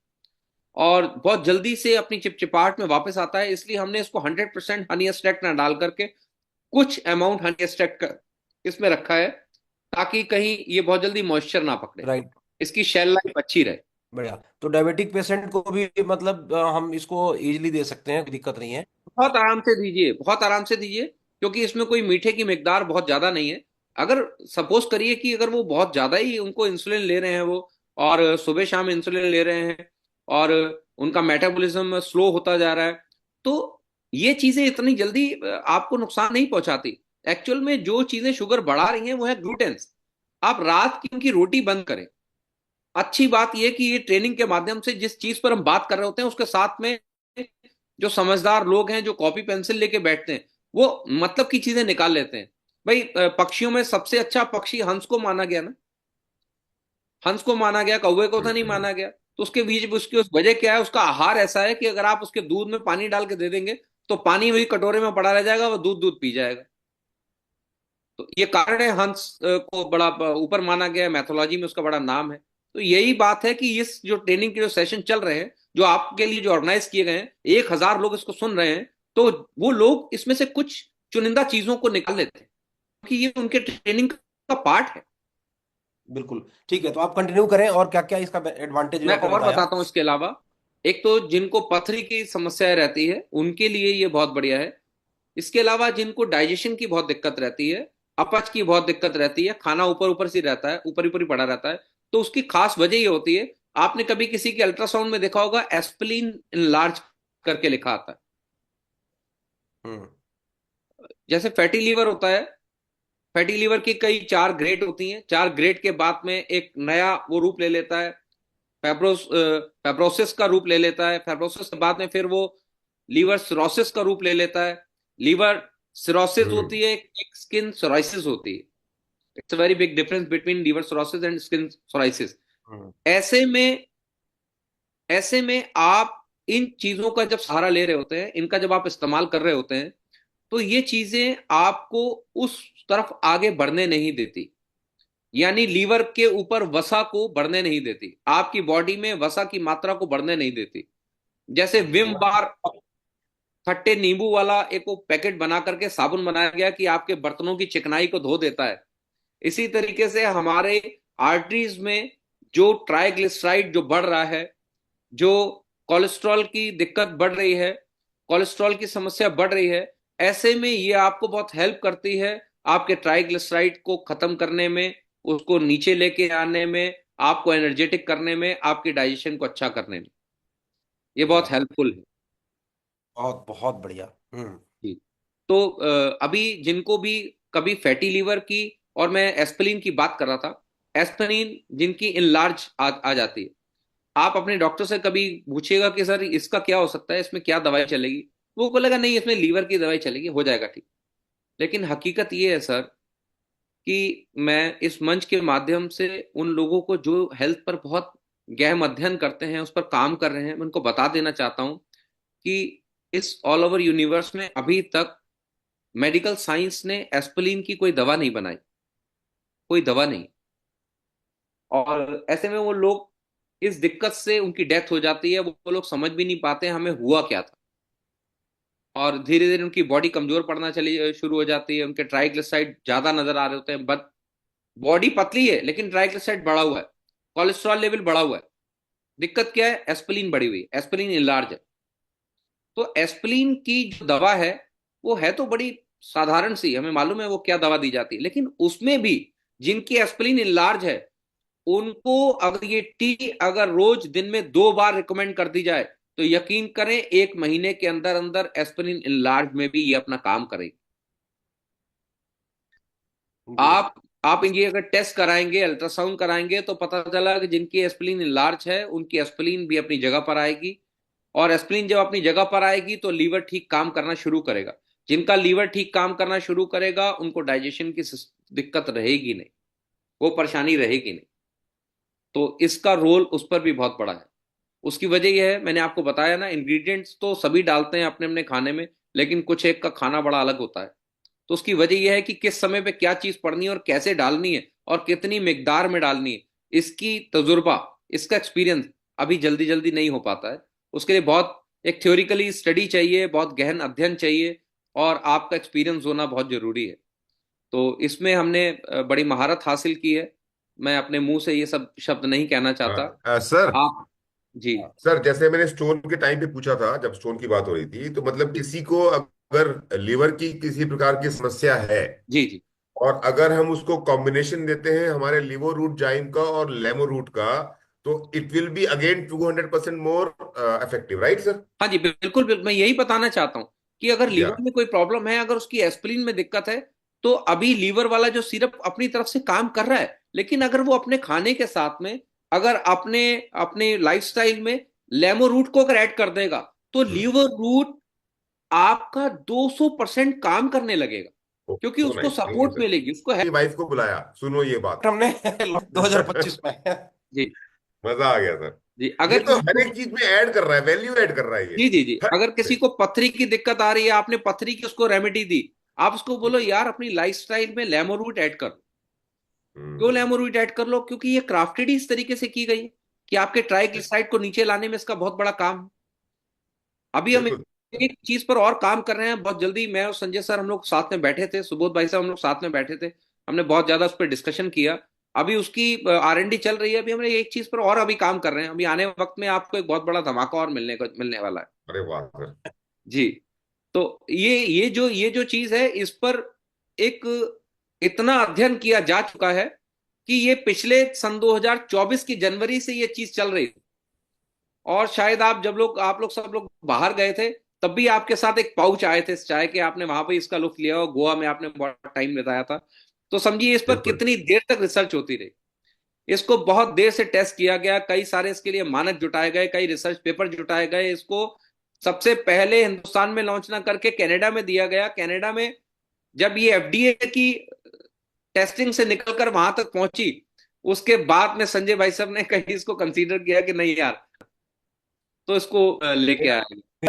Speaker 3: और बहुत जल्दी से अपनी चिपचिपाहट में वापस आता है। इसलिए हमने इसको 100% हनी एक्सट्रैक्ट ना डाल करके कुछ अमाउंट हनी एक्सट्रैक्ट का इसमें रखा है, ताकि कहीं ये बहुत जल्दी मॉइस्चर ना पकड़े,
Speaker 2: राइट।
Speaker 3: इसकी शेल लाइफ अच्छी रहे।
Speaker 2: बढ़िया। तो डायबिटिक पेशेंट को भी मतलब हम इसको इजीली दे सकते हैं, कोई दिक्कत नहीं है?
Speaker 3: बहुत आराम से दीजिए, बहुत आराम से दीजिए, क्योंकि इसमें कोई मीठे की मिकदार बहुत ज्यादा नहीं है। अगर सपोज करिए कि अगर वो बहुत ज्यादा ही उनको इंसुलिन ले रहे हैं वो, और सुबह शाम इंसुलिन ले रहे हैं, और उनका मेटाबॉलिज्म स्लो होता जा रहा है, तो ये चीजें इतनी जल्दी आपको नुकसान नहीं पहुंचाती। एक्चुअल में जो चीजें शुगर बढ़ा रही हैं वो है ग्लूटेन्स। आप रात की उनकी रोटी बंद करें, अच्छी बात यह कि ये ट्रेनिंग के माध्यम से जिस चीज पर हम बात कर रहे होते हैं उसके साथ में जो समझदार लोग हैं जो कॉपी पेंसिल लेके बैठते हैं वो मतलब की चीजें निकाल लेते हैं। भाई पक्षियों में सबसे अच्छा पक्षी हंस को माना गया ना, हंस को माना गया, कौवे को तो नहीं माना गया। तो उसके बीच में उसकी उस वजह क्या है, उसका आहार ऐसा है कि अगर आप उसके दूध में पानी डाल के दे देंगे तो पानी वही कटोरे में पड़ा रह जाएगा, वो दूध दूध पी जाएगा। तो ये कारण है हंस को बड़ा ऊपर माना गया है, मैथोलॉजी में उसका बड़ा नाम है। तो यही बात है कि इस जो ट्रेनिंग के जो सेशन चल रहे हैं जो आपके लिए जो ऑर्गेनाइज किए गए हैं, 1,000 लोग इसको सुन रहे हैं, तो वो लोग इसमें से कुछ चुनिंदा चीजों को निकाल लेते हैं क्योंकि ये उनके ट्रेनिंग का पार्ट है।
Speaker 2: बिल्कुल ठीक है, तो आप कंटिन्यू करें और क्या क्या इसका एडवांटेज जो
Speaker 3: मैं
Speaker 2: आपने
Speaker 3: और
Speaker 2: बताया।
Speaker 3: बताता हूं इसके अलावा। एक तो जिनको पथरी की समस्याएं रहती है उनके लिए ये बहुत बढ़िया है। इसके अलावा जिनको डाइजेशन की बहुत दिक्कत रहती है, अपच की बहुत दिक्कत रहती है, खाना ऊपर ऊपर से रहता है, ऊपर ऊपर ही पड़ा रहता है, तो उसकी खास वजह ये होती है। आपने कभी किसी के अल्ट्रासाउंड में देखा होगा एस्प्लीन इनलार्ज करके लिखा आता है।
Speaker 2: हम्म।
Speaker 3: जैसे फैटी लीवर होता है, फैटी लीवर की कई 4 ग्रेड होती हैं, 4 ग्रेड के बाद में एक नया वो रूप ले लेता है, फैब्रोसिस का रूप ले लेता है। फैब्रोसिस के बाद में फिर वो लीवर सिरोसिस का रूप ले लेता है। Liver cirrhosis
Speaker 1: hmm.
Speaker 3: होती है, एक स्किन सोराइसिस होती है। It's a very big difference between liver cirrhosis and skin psoriasis.
Speaker 2: Hmm.
Speaker 3: ऐसे में ऐसे में आप इन चीजों का जब सहारा ले रहे होते हैं, इनका जब आप इस्तेमाल कर रहे होते हैं, तो ये चीजें आपको उस तरफ आगे बढ़ने नहीं देती। यानी लीवर के ऊपर वसा को बढ़ने नहीं देती, आपकी बॉडी में वसा की मात्रा को बढ़ने नहीं देती। जैसे विम बार खट्टे नींबू वाला एक वो पैकेट बना करके साबुन बनाया गया कि आपके बर्तनों की चिकनाई को धो देता है, इसी तरीके से हमारे आर्टरीज में जो ट्राइग्लिसराइड जो बढ़ रहा है, जो कोलेस्ट्रॉल की दिक्कत बढ़ रही है, कोलेस्ट्रॉल की समस्या बढ़ रही है, ऐसे में ये आपको बहुत हेल्प करती है आपके ट्राइग्लिसराइड को खत्म करने में, उसको नीचे लेके आने में, आपको एनर्जेटिक करने में, आपके डाइजेशन को अच्छा करने में ये बहुत
Speaker 2: वाह,
Speaker 3: हेल्पफुल है।
Speaker 2: बहुत बहुत बढ़िया। हम्म।
Speaker 3: जी। तो अभी जिनको भी कभी फैटी लीवर की, और मैं एस्पिरिन की बात कर रहा था, एस्पिरिन जिनकी इनलार्ज आ जाती है, आप अपने डॉक्टर से कभी पूछिएगा कि सर इसका क्या हो सकता है, इसमें क्या दवाई चलेगी, वो बोलेगा नहीं इसमें लीवर की दवाई चलेगी, हो जाएगा ठीक। लेकिन हकीकत ये है सर कि मैं इस मंच के माध्यम से उन लोगों को जो हेल्थ पर बहुत गहन अध्ययन करते हैं, उस पर काम कर रहे हैं, मैं उनको बता देना चाहता हूं कि इस ऑल ओवर यूनिवर्स में अभी तक मेडिकल साइंस ने एस्पिरिन की कोई दवा नहीं बनाई, कोई दवा नहीं। और ऐसे में वो लोग इस दिक्कत से उनकी डेथ हो जाती है, वो लोग समझ भी नहीं पाते हमें हुआ क्या था। और धीरे धीरे उनकी बॉडी कमजोर पड़ना चली शुरू हो जाती है, उनके ट्राइग्लिसराइड ज्यादा नजर आ रहे होते हैं, बट बॉडी पतली है लेकिन ट्राइग्लिसराइड बढ़ा हुआ है, कोलेस्ट्रॉल लेवल बढ़ा हुआ है। दिक्कत क्या है, एस्पिरिन बढ़ी हुई है, एस्पिरिन इनलार्ज है। तो एस्पिरिन की जो दवा है वो है तो बड़ी साधारण सी, हमें मालूम है वो क्या दवा दी जाती है, लेकिन उसमें भी जिनकी एस्पिरिन इनलार्ज है उनको अगर ये टी अगर रोज दिन में 2 बार रिकमेंड कर दी जाए तो यकीन करें 1 महीने के अंदर अंदर एस्पिरिन इनलार्ज में भी ये अपना काम करेगी।
Speaker 2: बिल्कुल।
Speaker 3: आप इनकी अगर टेस्ट कराएंगे, अल्ट्रासाउंड कराएंगे, तो पता चला कि जिनकी एस्पिरिन इनलार्ज है उनकी एस्पिरिन भी अपनी जगह पर आएगी। और एस्पिरिन जब अपनी जगह पर आएगी तो लीवर ठीक काम करना शुरू करेगा। जिनका लीवर ठीक काम करना शुरू करेगा उनको डाइजेशन की दिक्कत रहेगी नहीं, वो परेशानी रहेगी नहीं। तो इसका रोल उस पर भी बहुत बड़ा है। उसकी वजह यह है, मैंने आपको बताया ना, इंग्रेडिएंट्स तो सभी डालते हैं अपने अपने खाने में, लेकिन कुछ एक का खाना बड़ा अलग होता है। तो उसकी वजह यह है कि किस समय पे क्या चीज पड़नी है और कैसे डालनी है और कितनी मिकदार में डालनी है, इसकी तजुर्बा, इसका एक्सपीरियंस अभी जल्दी जल्दी नहीं हो पाता है। उसके लिए बहुत एक थ्योरिकली स्टडी चाहिए, बहुत गहन अध्ययन चाहिए, और आपका एक्सपीरियंस होना बहुत जरूरी है। तो इसमें हमने बड़ी महारत हासिल की है। मैं अपने मुंह से ये सब शब्द नहीं कहना चाहता।
Speaker 1: सर,
Speaker 3: आप जी
Speaker 1: सर जैसे मैंने स्टोन के टाइम पे पूछा था, जब स्टोन की बात हो रही थी, तो मतलब किसी को अगर लीवर की किसी प्रकार की समस्या है
Speaker 3: जी जी
Speaker 1: और अगर हम उसको कॉम्बिनेशन देते हैं हमारे लिवो रूट जाइम का और लेमो रूट का, तो it will be again 200% more effective, right sir?
Speaker 3: हाँ जी, बिल्कुल बिल्कुल, मैं यही बताना चाहता हूँ कि अगर
Speaker 1: या
Speaker 3: लीवर में कोई प्रॉब्लम है, अगर उसकी एस्पिरिन में दिक्कत है, तो अभी लीवर वाला जो सिरप अपनी तरफ से काम कर रहा है, लेकिन अगर वो अपने खाने के साथ में अगर अपने अपने लाइफस्टाइल में लेमो रूट को अगर ऐड कर देगा तो लीवर रूट आपका 200% काम करने लगेगा, क्योंकि
Speaker 1: सो
Speaker 3: उसको
Speaker 1: nice, thank you
Speaker 3: support
Speaker 1: sir.
Speaker 3: मिलेगी, उसको है।
Speaker 1: अपनी वाइफ को बुलाया, सुनो ये बात।
Speaker 2: हमने 2025 में।
Speaker 3: जी
Speaker 1: मजा आ गया सर।
Speaker 3: जी।
Speaker 1: ये
Speaker 3: अगर
Speaker 1: तो
Speaker 3: किसी
Speaker 1: हर
Speaker 3: को,
Speaker 1: एक चीज में ऐड कर रहा है, वैल्यू ऐड कर रहा है ये,
Speaker 3: जी जी जी,
Speaker 1: हर
Speaker 3: अगर
Speaker 1: चीज
Speaker 3: किसी
Speaker 1: में।
Speaker 3: को पथरी की दिक्कत आ रही है, आपने पथरी की उसको रेमेडी दी, आप उसको बोलो यार अपनी लाइफस्टाइल में लेमो रूट ऐड कर। क्यों
Speaker 1: हम्म,
Speaker 3: लेमो रूट ऐड कर लो? क्योंकि ये क्राफ्टेड ही इस तरीके से की गई है कि आपके ट्राइग्लिसराइड को नीचे लाने में इसका बहुत बड़ा काम है। अभी हम
Speaker 1: बिल्कुल।
Speaker 3: एक चीज पर और काम कर रहे हैं बहुत जल्दी। मैं और संजय सर हम लोग साथ में बैठे थे, सुबोध भाई साहब हम लोग साथ में बैठे थे, हमने बहुत ज्यादा उस पर डिस्कशन किया। अभी उसकी R&D चल रही है। अभी हमने एक चीज पर और अभी काम कर रहे हैं। अभी आने वक्त में आपको एक बहुत बड़ा धमाका और मिलने वाला है।
Speaker 1: अरे वाह सर।
Speaker 3: जी। तो ये जो चीज है, इस पर एक इतना अध्ययन किया जा चुका है कि ये पिछले सन 2024 की जनवरी से ये चीज चल रही थी। और शायद आप लोग सब लोग बाहर गए थे, तब भी आपके साथ एक पाउच आए थे इस चाय के, आपने वहां पे इसका लुत्फ लिया और गोवा में आपने बहुत टाइम बिताया था। तो समझिए इस पर
Speaker 1: बिल्कुल।
Speaker 3: कितनी देर तक रिसर्च होती रही। इसको बहुत देर से टेस्ट किया गया, कई सारे इसके लिए मानक जुटाए गए, कई रिसर्च पेपर जुटाए गए। इसको सबसे पहले हिंदुस्तान में लॉन्च ना करके कनाडा में दिया गया। कनाडा में जब ये FDA की टेस्टिंग से निकलकर वहां तक पहुंची, उसके बाद में संजय भाई साहब ने कहीं इसको कंसीडर किया कि नहीं यार, तो इसको लेके आए।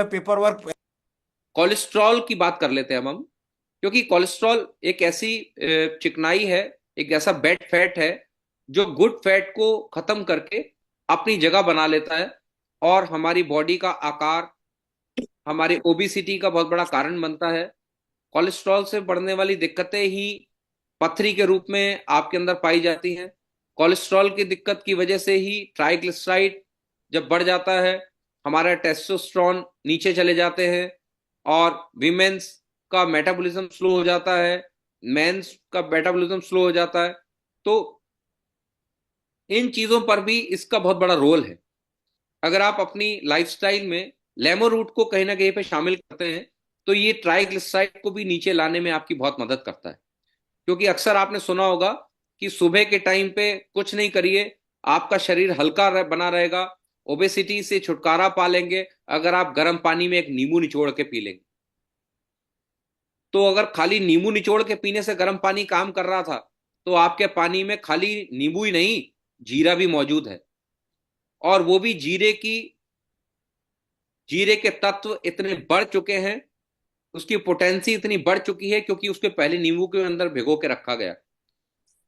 Speaker 2: Paper work.
Speaker 3: कोलेस्ट्रॉल की बात कर लेते हैं अब हम, क्योंकि कोलेस्ट्रॉल एक ऐसी चिकनाई है, एक ऐसा बैड फैट है जो गुड फैट को खत्म करके अपनी जगह बना लेता है और हमारी बॉडी का आकार, हमारी ओबिसिटी का बहुत बड़ा कारण बनता है। कोलेस्ट्रॉल से बढ़ने वाली दिक्कतें ही पथरी के रूप में आपके अंदर पाई जाती हैं। कोलेस्ट्रॉल की दिक्कत की वजह से ही ट्राइग्लिसराइड जब बढ़ जाता है, हमारा टेस्टोस्टेरोन नीचे चले जाते हैं और विमेन्स का मेटाबॉलिज्म स्लो हो जाता है, मेंस का मेटाबॉलिज्म स्लो हो जाता है। तो इन चीजों पर भी इसका बहुत बड़ा रोल है। अगर आप अपनी लाइफस्टाइल में लेमो रूट को कहीं ना कहीं पे शामिल करते हैं तो ये ट्राइग्लिसराइड को भी नीचे लाने में आपकी बहुत मदद करता है। क्योंकि अक्सर आपने सुना होगा कि सुबह के टाइम पे कुछ नहीं करिए, आपका शरीर हल्का बना रहेगा, ओबेसिटी से छुटकारा पा लेंगे अगर आप गर्म पानी में एक नींबू निचोड़ के पी लेंगे। तो अगर खाली नींबू निचोड़ के पीने से गर्म पानी काम कर रहा था, तो आपके पानी में खाली नींबू ही नहीं, जीरा भी मौजूद है। और वो भी जीरे के तत्व इतने बढ़ चुके हैं, उसकी पोटेंसी इतनी बढ़ चुकी है क्योंकि उसके पहले नींबू के अंदर भिगो के रखा गया।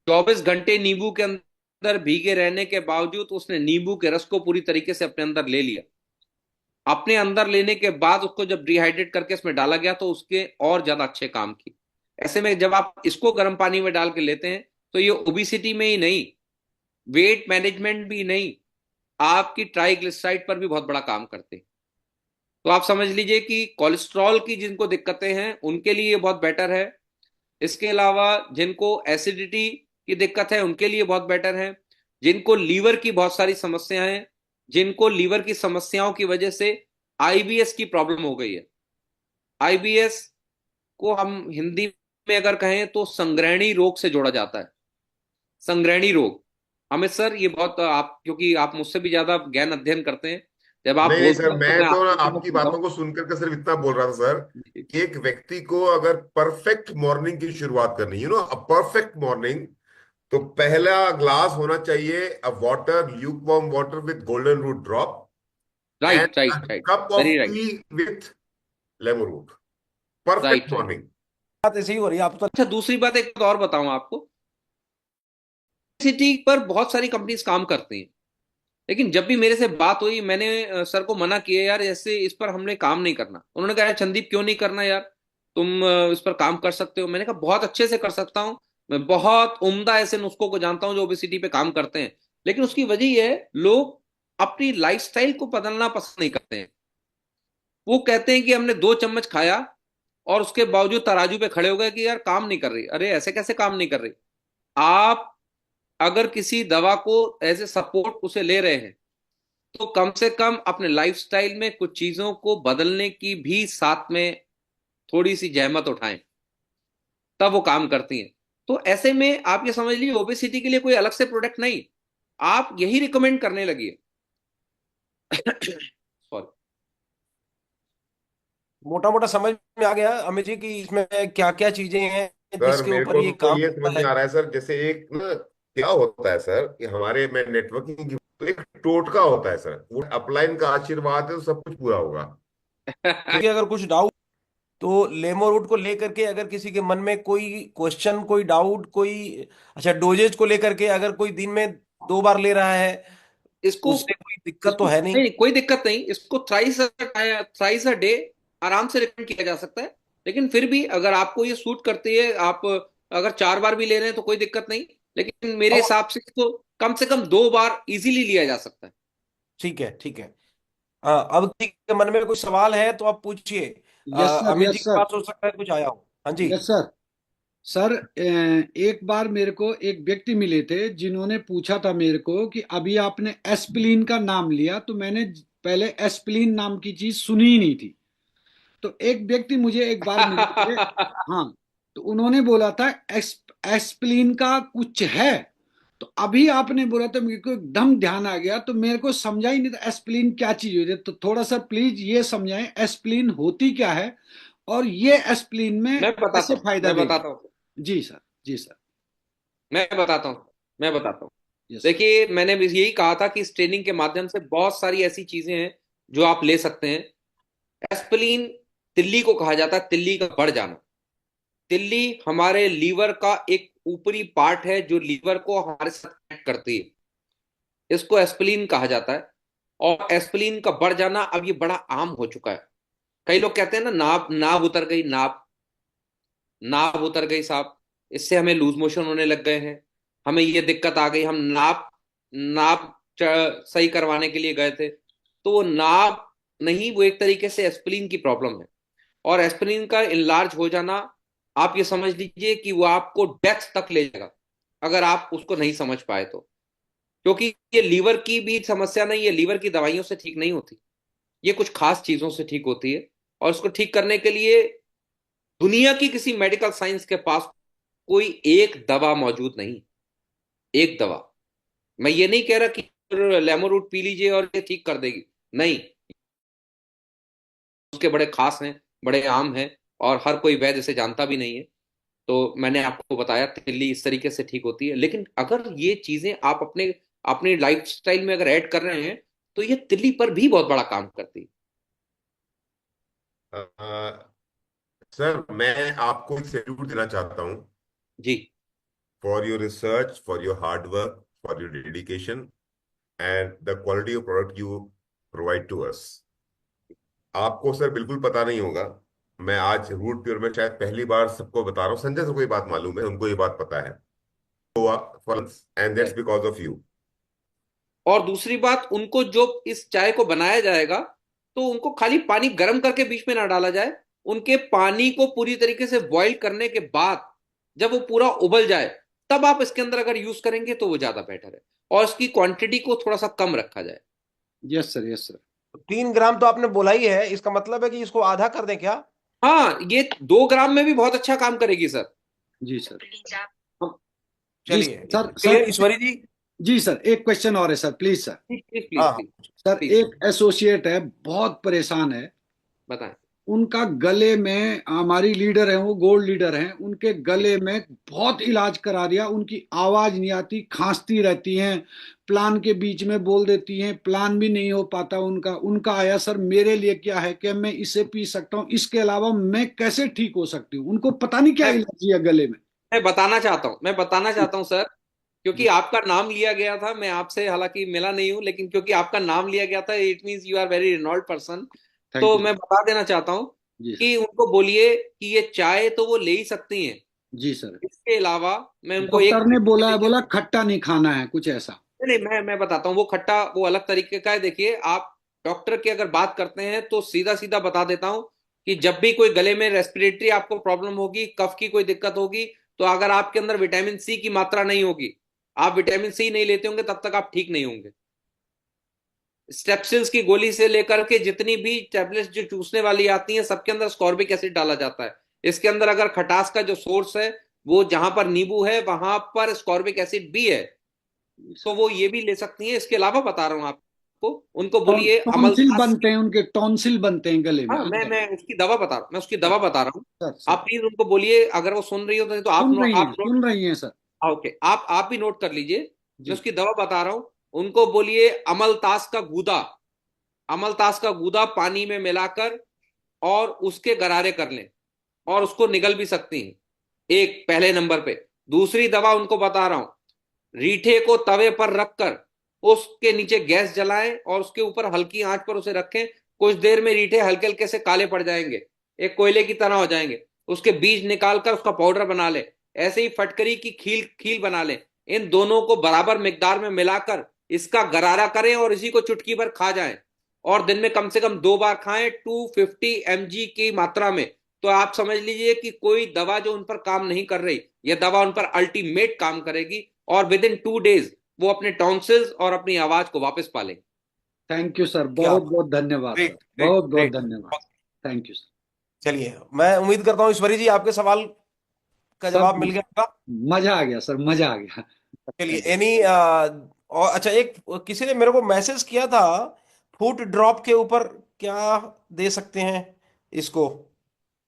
Speaker 3: 24 घंटे नींबू के अंदर भीगे रहने के बावजूद उसने नींबू के रस को पूरी तरीके से अपने अंदर ले लिया। अपने अंदर लेने के बाद उसको जब डिहाइड्रेट करके इसमें डाला गया तो उसके और ज्यादा अच्छे काम की। ऐसे में जब आप इसको गर्म पानी में डाल के लेते हैं तो ये ओबिसिटी में ही नहीं, वेट मैनेजमेंट भी नहीं, आपकी ट्राइग्लिसराइड पर भी बहुत बड़ा काम करते हैं। तो आप समझ लीजिए कि कोलेस्ट्रॉल की जिनको दिक्कतें हैं उनके लिए ये बहुत बेटर है। इसके अलावा जिनको एसिडिटी की दिक्कत है उनके लिए बहुत बेटर है। जिनको लीवर की बहुत सारी समस्याएं हैं, जिनको लीवर की समस्याओं की वजह से IBS की प्रॉब्लम हो गई है। IBS को हम हिंदी में अगर कहें तो संग्रहणी रोग से जोड़ा जाता है। संग्रहणी रोग, अमित सर ये बहुत, आप क्योंकि आप मुझसे भी ज्यादा ज्ञान अध्ययन करते हैं, जब आप
Speaker 1: नहीं नहीं
Speaker 3: बोलते
Speaker 1: सर,
Speaker 3: हैं तो
Speaker 1: मैं
Speaker 3: मैं
Speaker 1: तो
Speaker 3: आपसे चीजें
Speaker 1: आपकी
Speaker 3: सुनता
Speaker 1: बातों
Speaker 3: हूँ।
Speaker 1: को सुनकर के सिर्फ इतना बोल रहा था सर कि एक व्यक्ति को अगर परफेक्ट मॉर्निंग की शुरुआत करनी, अ परफेक्ट मॉर्निंग, तो पहला ग्लास होना चाहिए a water, lukewarm water with golden root drop
Speaker 3: right
Speaker 1: and
Speaker 3: right right,
Speaker 1: cup of
Speaker 3: very right.
Speaker 1: Tea with lemon root. Perfect
Speaker 3: right right.
Speaker 1: Morning.
Speaker 2: बात ऐसी ही हो रही है आप तो।
Speaker 3: अच्छा, दूसरी बात एक और बताऊं आपको, सिटी पर बहुत सारी कंपनीज काम करती हैं, लेकिन जब भी मेरे से बात हुई मैंने सर को मना किया यार ऐसे इस पर हमने काम नहीं करना। उन्होंने कहा चंदीप क्यों नहीं करना यार, तुम इस पर काम कर सकते हो। मैंने कहा बहुत अच्छे से कर सकता हूं, मैं बहुत उम्दा ऐसे नुस्खों को जानता हूं जो ओबेसिटी पे काम करते हैं। लेकिन उसकी वजह यह है लोग अपनी लाइफस्टाइल को बदलना पसंद नहीं करते हैं। वो कहते हैं कि हमने 2 चम्मच खाया और उसके बावजूद तराजू पे खड़े हो गए कि यार काम नहीं कर रही। अरे ऐसे कैसे काम नहीं कर रही? आप अगर किसी दवा को एज ए सपोर्ट उसे ले रहे हैं तो कम से कम अपने लाइफस्टाइल में कुछ चीजों को बदलने की भी साथ में थोड़ी सी जहमत उठाएं, तब वो काम करती हैं। तो ऐसे में आप ये समझ लीजिए ओबेसिटी के लिए कोई अलग से प्रोडक्ट नहीं, आप यही रिकमेंड करने लगी। सॉरी।
Speaker 2: मोटा मोटा समझ में आ गया अमित जी कि इसमें क्या क्या चीजें हैं
Speaker 1: सर
Speaker 2: जिसके
Speaker 1: मेरे
Speaker 2: ऊपर
Speaker 1: को
Speaker 2: ये
Speaker 1: तो
Speaker 2: काम
Speaker 1: ये समझ
Speaker 2: करता
Speaker 1: में
Speaker 2: है।
Speaker 1: आ रहा है सर, जैसे एक ना क्या होता है सर कि हमारे में नेटवर्किंग की तो एक टोटका होता है सर, वो अपलाइन का आशीर्वाद है तो सब कुछ पूरा होगा।
Speaker 2: क्योंकि अगर कुछ डाउट, तो लेमो रूट को लेकर के अगर किसी के मन में कोई क्वेश्चन, कोई डाउट, कोई, अच्छा, डोजेज को लेकर के अगर कोई दिन में 2 बार ले रहा है,
Speaker 3: इसको
Speaker 2: उससे कोई दिक्कत तो
Speaker 3: इसको
Speaker 2: है नहीं।
Speaker 3: नहीं, कोई दिक्कत नहीं, इसको थ्राइस अ डे आराम से रिकमेंड किया जा सकता है। लेकिन फिर भी अगर आपको ये सूट करती है, आप अगर 4 बार भी ले रहे हैं तो कोई दिक्कत नहीं। लेकिन मेरे
Speaker 2: अब
Speaker 3: हिसाब से इसको कम से कम 2 बार इजीली लिया जा सकता है।
Speaker 2: ठीक है, ठीक है। अब किसी के मन में कोई सवाल है तो आप पूछिए।
Speaker 4: Yes sir,
Speaker 2: Amit ji
Speaker 4: yes
Speaker 2: के
Speaker 4: सर,
Speaker 2: पास हो सकता है कुछ आया हो। हाँ जी।
Speaker 4: Yes sir. सर, एक बार मेरे को एक व्यक्ति मिले थे जिन्होंने पूछा था मेरे को कि अभी आपने एस्पिलिन का नाम लिया, तो मैंने पहले एस्पिलिन नाम की चीज सुनी ही नहीं थी। तो एक व्यक्ति मुझे एक बार मिले थे। हाँ। तो उन्होंने बोला था एस्पिलिन का कुछ है। तो अभी आपने बोला तो मेरे को एकदम ध्यान आ गया, तो मेरे को समझा ही नहीं था एस्पिलिन क्या चीज होती है। तो थोड़ा सा प्लीज ये समझाएं एस्पिलिन होती क्या है, और ये एस्पिलिन में
Speaker 3: मैं बताता
Speaker 4: कैसे
Speaker 3: हूँ
Speaker 4: फायदा
Speaker 3: मैं
Speaker 4: देगी।
Speaker 3: बताता हूँ
Speaker 4: जी सर, जी सर।
Speaker 3: मैं बताता हूँ मैं बताता हूँ।
Speaker 4: Yes sir.
Speaker 3: देखिए, मैंने भी यही कहा था कि इस ट्रेनिंग के माध्यम से बहुत सारी ऐसी चीजें हैं जो आप ले सकते हैं। एस्पिलिन, तिल्ली को कहा जाता है, तिल्ली का बढ़ जाना। तिल्ली हमारे लीवर का एक ऊपरी पार्ट है जो लीवर को हमारे साथ कनेक्ट करती है। इसको एस्पिलिन कहा जाता है। और एस्पिलिन का बढ़ जाना अब ये बड़ा आम हो चुका है। कई लोग कहते हैं ना, नाभ नाभ उतर गई, नाभ नाभ उतर गई साहब, इससे हमें लूज मोशन होने लग गए हैं, हमें ये दिक्कत आ गई। हम नाभ नाभ सही करवाने के लिए गए थे, तो वो नाभ नहीं, वो एक तरीके से एस्पिरिन की प्रॉब्लम है। और एस्पिरिन का इनलार्ज हो जाना, आप ये समझ लीजिए कि वो आपको डेथ तक ले जाएगा अगर आप उसको नहीं समझ पाए तो। क्योंकि ये लीवर की भी समस्या नहीं है, लीवर की दवाइयों से ठीक नहीं होती, ये कुछ खास चीजों से ठीक होती है। और उसको ठीक करने के लिए दुनिया की किसी मेडिकल साइंस के पास कोई एक दवा मौजूद नहीं। एक दवा, मैं ये नहीं कह रहा कि लेमोरूट पी लीजिए और ये ठीक कर देगी, नहीं। उसके बड़े खास हैं, बड़े आम हैं, और हर कोई वैद्य इसे जानता भी नहीं है। तो मैंने आपको बताया तिल्ली इस तरीके से ठीक होती है। लेकिन अगर ये चीजें आप अपने अपनी लाइफस्टाइल में अगर ऐड कर रहे हैं तो ये तिल्ली पर भी बहुत बड़ा काम करती है।
Speaker 1: सर मैं आपको एक सैल्यूट देना चाहता हूँ
Speaker 3: जी।
Speaker 1: For your research, for your hard work, for your dedication and the quality of product you provide to us. आपको सर बिल्कुल पता नहीं होगा, मैं आज रूट प्योर में शायद पहली बार सबको बता रहा हूँ। संजय सर को ये बात मालूम है, उनको ये बात पता है, and that's because of you.
Speaker 3: और दूसरी बात, उनको जो इस चाय को बनाया जाएगा, तो उनको खाली पानी गर्म करके बीच में ना डाला जाए। उनके पानी को पूरी तरीके से बॉईल करने के बाद जब वो पूरा उबल जाए, तब आप इसके अंदर अगर यूज करेंगे तो वो ज्यादा बेटर है। और इसकी क्वांटिटी को थोड़ा सा कम रखा जाए।
Speaker 4: Yes sir, yes sir.
Speaker 2: 3 ग्राम तो आपने बोला ही है, इसका मतलब है कि इसको आधा कर दें क्या?
Speaker 3: हाँ, ये 2 ग्राम में भी बहुत अच्छा काम करेगी सर।
Speaker 4: जी सर। जी
Speaker 2: चलिए,
Speaker 4: सर,
Speaker 2: चलिए
Speaker 4: सर।
Speaker 2: ईश्वरी जी।
Speaker 4: जी सर, एक क्वेश्चन और है sir, please sir.
Speaker 3: Please please
Speaker 2: हाँ
Speaker 3: प्लीज
Speaker 2: हाँ,
Speaker 3: प्लीज।
Speaker 4: सर,
Speaker 3: प्लीज
Speaker 4: एक एसोसिएट है, बहुत परेशान है।
Speaker 3: बताएं।
Speaker 4: उनका गले में, हमारी लीडर है, वो गोल्ड लीडर हैं, उनके गले में बहुत इलाज करा दिया, उनकी आवाज नहीं आती, खांसती रहती हैं, प्लान के बीच में बोल देती हैं, प्लान भी नहीं हो पाता उनका। उनका आया सर, मेरे लिए क्या है कि मैं इसे पी सकता हूँ, इसके अलावा मैं कैसे ठीक हो सकती हूँ। उनको पता नहीं क्या
Speaker 3: मैं
Speaker 4: एलर्जी है गले में।
Speaker 3: मैं बताना चाहता हूँ सर। क्योंकि
Speaker 4: जी,
Speaker 3: आपका नाम लिया गया था, मैं आपसे हालांकि मिला नहीं हूं, लेकिन क्योंकि आपका नाम लिया गया था, it means you are very renowned person.
Speaker 4: Thank
Speaker 3: to
Speaker 4: you.
Speaker 3: मैं बता देना चाहता हूं
Speaker 4: जी सर।
Speaker 3: कि उनको बोलिए कि ये चाय तो वो ले ही सकती हैं।
Speaker 4: जी सर।
Speaker 3: इसके अलावा मैं उनको एक
Speaker 4: डॉक्टर ने
Speaker 3: तरीके
Speaker 4: बोला है,
Speaker 3: देखिए,
Speaker 4: बोला खट्टा नहीं खाना है, कुछ ऐसा।
Speaker 3: नहीं नहीं, मैं बताता हूँ। वो खट्टा वो अलग तरीके का है। देखिए, आप डॉक्टर की अगर बात करते हैं तो सीधा सीधा बता देता हूं कि जब भी कोई गले में रेस्पिरेटरी आपको प्रॉब्लम होगी, कफ की कोई दिक्कत होगी, तो अगर आपके अंदर विटामिन सी की मात्रा नहीं होगी, आप विटामिन सी नहीं लेते होंगे, तब तक आप ठीक नहीं होंगे। स्टेप्सिल्स की गोली से लेकर के जितनी भी टैबलेट्स जो चूसने वाली आती हैं, सबके अंदर स्कॉर्बिक एसिड डाला जाता है। इसके अंदर अगर खटास का जो सोर्स है, वो जहां पर नींबू है वहां पर स्कॉर्बिक एसिड भी है। तो वो ये भी ले सकती हैं। इसके अलावा बता रहा हूँ आपको, उनको बोलिए
Speaker 4: टॉन्सिल
Speaker 3: अमलतास।
Speaker 4: बनते हैं उनके, टॉन्सिल बनते हैं गले में
Speaker 3: हाँ,
Speaker 4: अंदर।
Speaker 3: मैं उसकी दवा बता रहा हूँ, मैं उसकी दवा बता रहा हूँ।
Speaker 4: सर
Speaker 3: आप
Speaker 4: सर,
Speaker 3: प्लीज उनको बोलिए, अगर वो सुन रही हो तो आप आप नोट।
Speaker 4: सुन रही हैं सर।
Speaker 3: ओके, आप भी नोट कर लीजिए। मैं
Speaker 4: जी।
Speaker 3: उसकी दवा बता रहा हूँ। उनको बोलिए अमलतास का गूदा, अमलतास का गूदा पानी में मिलाकर और उसके गरारे कर लें, और उसको निगल भी सकती हैं। एक पहले नंबर पे। दूसरी दवा उनको बता रहा हूं, रीठे को तवे पर रखकर उसके नीचे गैस जलाएं और उसके ऊपर हल्की आंच पर उसे रखें। कुछ देर में रीठे हल्के हल्के से काले पड़ जाएंगे, एक कोयले की तरह हो जाएंगे। उसके बीज निकालकर उसका पाउडर बना ले। ऐसे ही फटकरी की खील खील बना ले। इन दोनों को बराबर मिकदार में मिलाकर इसका गरारा करें और इसी को चुटकी भर खा जाएं, और दिन में कम से कम 2 बार खाएं 250 mg की मात्रा में। तो आप समझ लीजिए कि कोई दवा जो उन पर काम नहीं कर रही, यह दवा उन पर अल्टीमेट काम करेगी, और विद इन 2 days वो अपने टॉन्सिल्स और अपनी आवाज को वापस पालेंगे।
Speaker 4: थैंक यू सर,
Speaker 2: क्या
Speaker 4: बहुत
Speaker 2: बात।
Speaker 4: बहुत धन्यवाद सर,
Speaker 2: ग्रेट ग्रेट
Speaker 4: बहुत बहुत
Speaker 2: ग्रेट।
Speaker 4: धन्यवाद। Thank you sir.
Speaker 2: चलिए, मैं उम्मीद करता हूँ ईश्वरी जी आपके सवाल का
Speaker 4: सब
Speaker 2: जवाब मिल गया होगा।
Speaker 4: मजा आ गया सर, मजा आ गया।
Speaker 2: चलिए,
Speaker 4: थैंक यू।
Speaker 2: एनी और अच्छा, एक किसी ने मेरे को मैसेज किया था, फुट ड्रॉप के ऊपर क्या दे सकते हैं इसको?